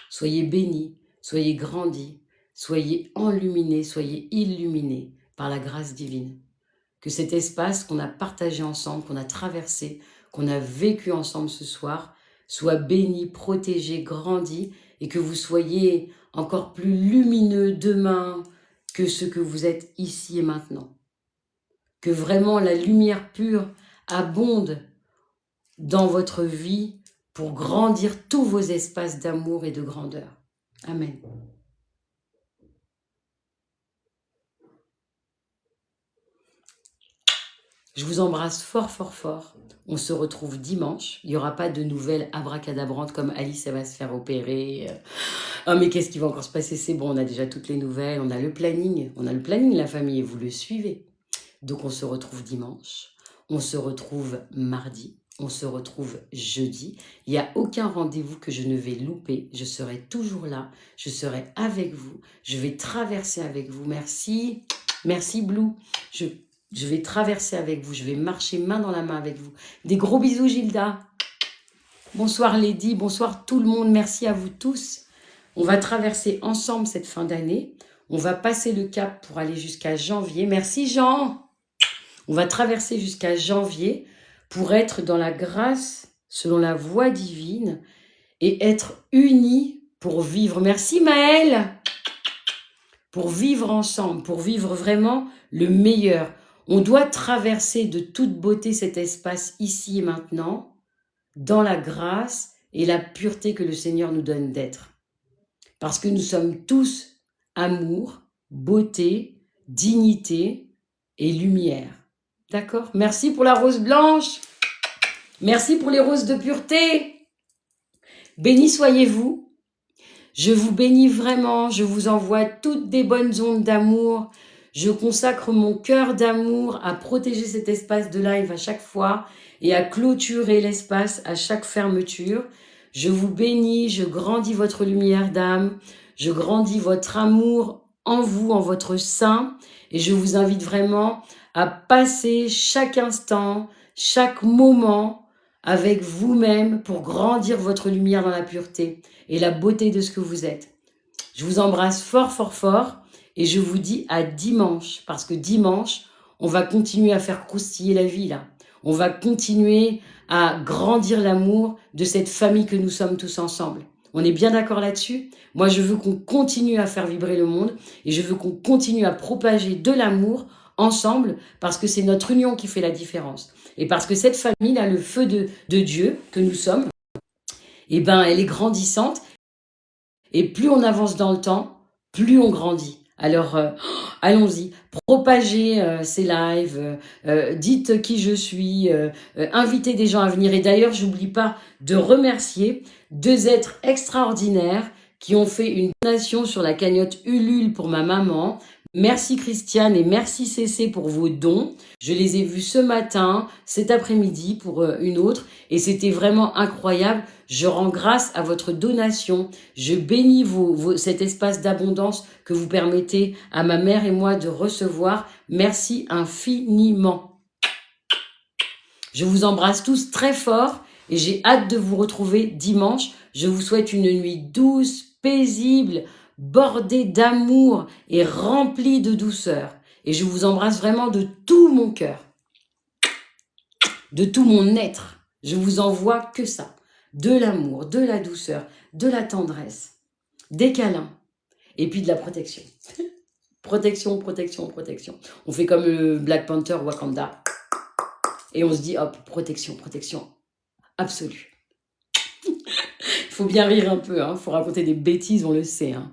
Soyez bénis, soyez grandis, soyez enluminés, soyez illuminés par la grâce divine. Que cet espace qu'on a partagé ensemble, qu'on a traversé, qu'on a vécu ensemble ce soir, soit béni, protégé, grandi, et que vous soyez encore plus lumineux demain que ce que vous êtes ici et maintenant. Que vraiment la lumière pure abonde dans votre vie pour grandir tous vos espaces d'amour et de grandeur. Amen. Je vous embrasse fort, fort, fort. On se retrouve dimanche. Il n'y aura pas de nouvelles abracadabrantes comme Alice, elle va se faire opérer. Oh, mais qu'est-ce qui va encore se passer? C'est bon, on a déjà toutes les nouvelles. On a le planning. On a le planning, la famille, et vous le suivez. Donc, on se retrouve dimanche. On se retrouve mardi. On se retrouve jeudi. Il n'y a aucun rendez-vous que je ne vais louper. Je serai toujours là. Je serai avec vous. Je vais traverser avec vous. Merci. Merci, Blue. Je vais traverser avec vous, je vais marcher main dans la main avec vous. Des gros bisous, Gilda. Bonsoir, Lady. Bonsoir, tout le monde. Merci à vous tous. On va traverser ensemble cette fin d'année. On va passer le cap pour aller jusqu'à janvier. Merci, Jean. On va traverser jusqu'à janvier pour être dans la grâce, selon la voie divine, et être unis pour vivre. Merci, Maëlle. Pour vivre ensemble, pour vivre vraiment le meilleur. On doit traverser de toute beauté cet espace ici et maintenant, dans la grâce et la pureté que le Seigneur nous donne d'être. Parce que nous sommes tous amour, beauté, dignité et lumière. D'accord? Merci pour la rose blanche. Merci pour les roses de pureté. Bénis soyez-vous. Je vous bénis vraiment. Je vous envoie toutes des bonnes ondes d'amour. Je consacre mon cœur d'amour à protéger cet espace de live à chaque fois et à clôturer l'espace à chaque fermeture. Je vous bénis, je grandis votre lumière d'âme, je grandis votre amour en vous, en votre sein, et je vous invite vraiment à passer chaque instant, chaque moment avec vous-même pour grandir votre lumière dans la pureté et la beauté de ce que vous êtes. Je vous embrasse fort, fort, fort. Et je vous dis à dimanche, parce que dimanche, on va continuer à faire croustiller la vie, là. On va continuer à grandir l'amour de cette famille que nous sommes tous ensemble. On est bien d'accord là-dessus? Moi, je veux qu'on continue à faire vibrer le monde et je veux qu'on continue à propager de l'amour ensemble parce que c'est notre union qui fait la différence. Et parce que cette famille-là, le feu de Dieu que nous sommes, eh ben, elle est grandissante. Et plus on avance dans le temps, plus on grandit. Alors, allons-y, propagez ces lives, dites qui je suis, invitez des gens à venir. Et d'ailleurs, j'oublie pas de remercier 2 êtres extraordinaires qui ont fait une donation sur la cagnotte Ulule pour ma maman. Merci Christiane et merci Cécé pour vos dons. Je les ai vus ce matin, cet après-midi pour une autre et c'était vraiment incroyable. Je rends grâce à votre donation. Je bénis cet espace d'abondance que vous permettez à ma mère et moi de recevoir. Merci infiniment. Je vous embrasse tous très fort et j'ai hâte de vous retrouver dimanche. Je vous souhaite une nuit douce, paisible, bordée d'amour et remplie de douceur. Et je vous embrasse vraiment de tout mon cœur, de tout mon être. Je vous envoie que ça. De l'amour, de la douceur, de la tendresse, des câlins et puis de la protection. Protection, protection, protection. On fait comme le Black Panther Wakanda et on se dit hop, protection, protection absolue. Il faut bien rire un peu, hein. Faut raconter des bêtises, on le sait. Hein.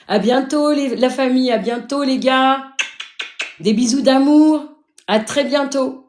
À bientôt la famille, à bientôt les gars. Des bisous d'amour. À très bientôt.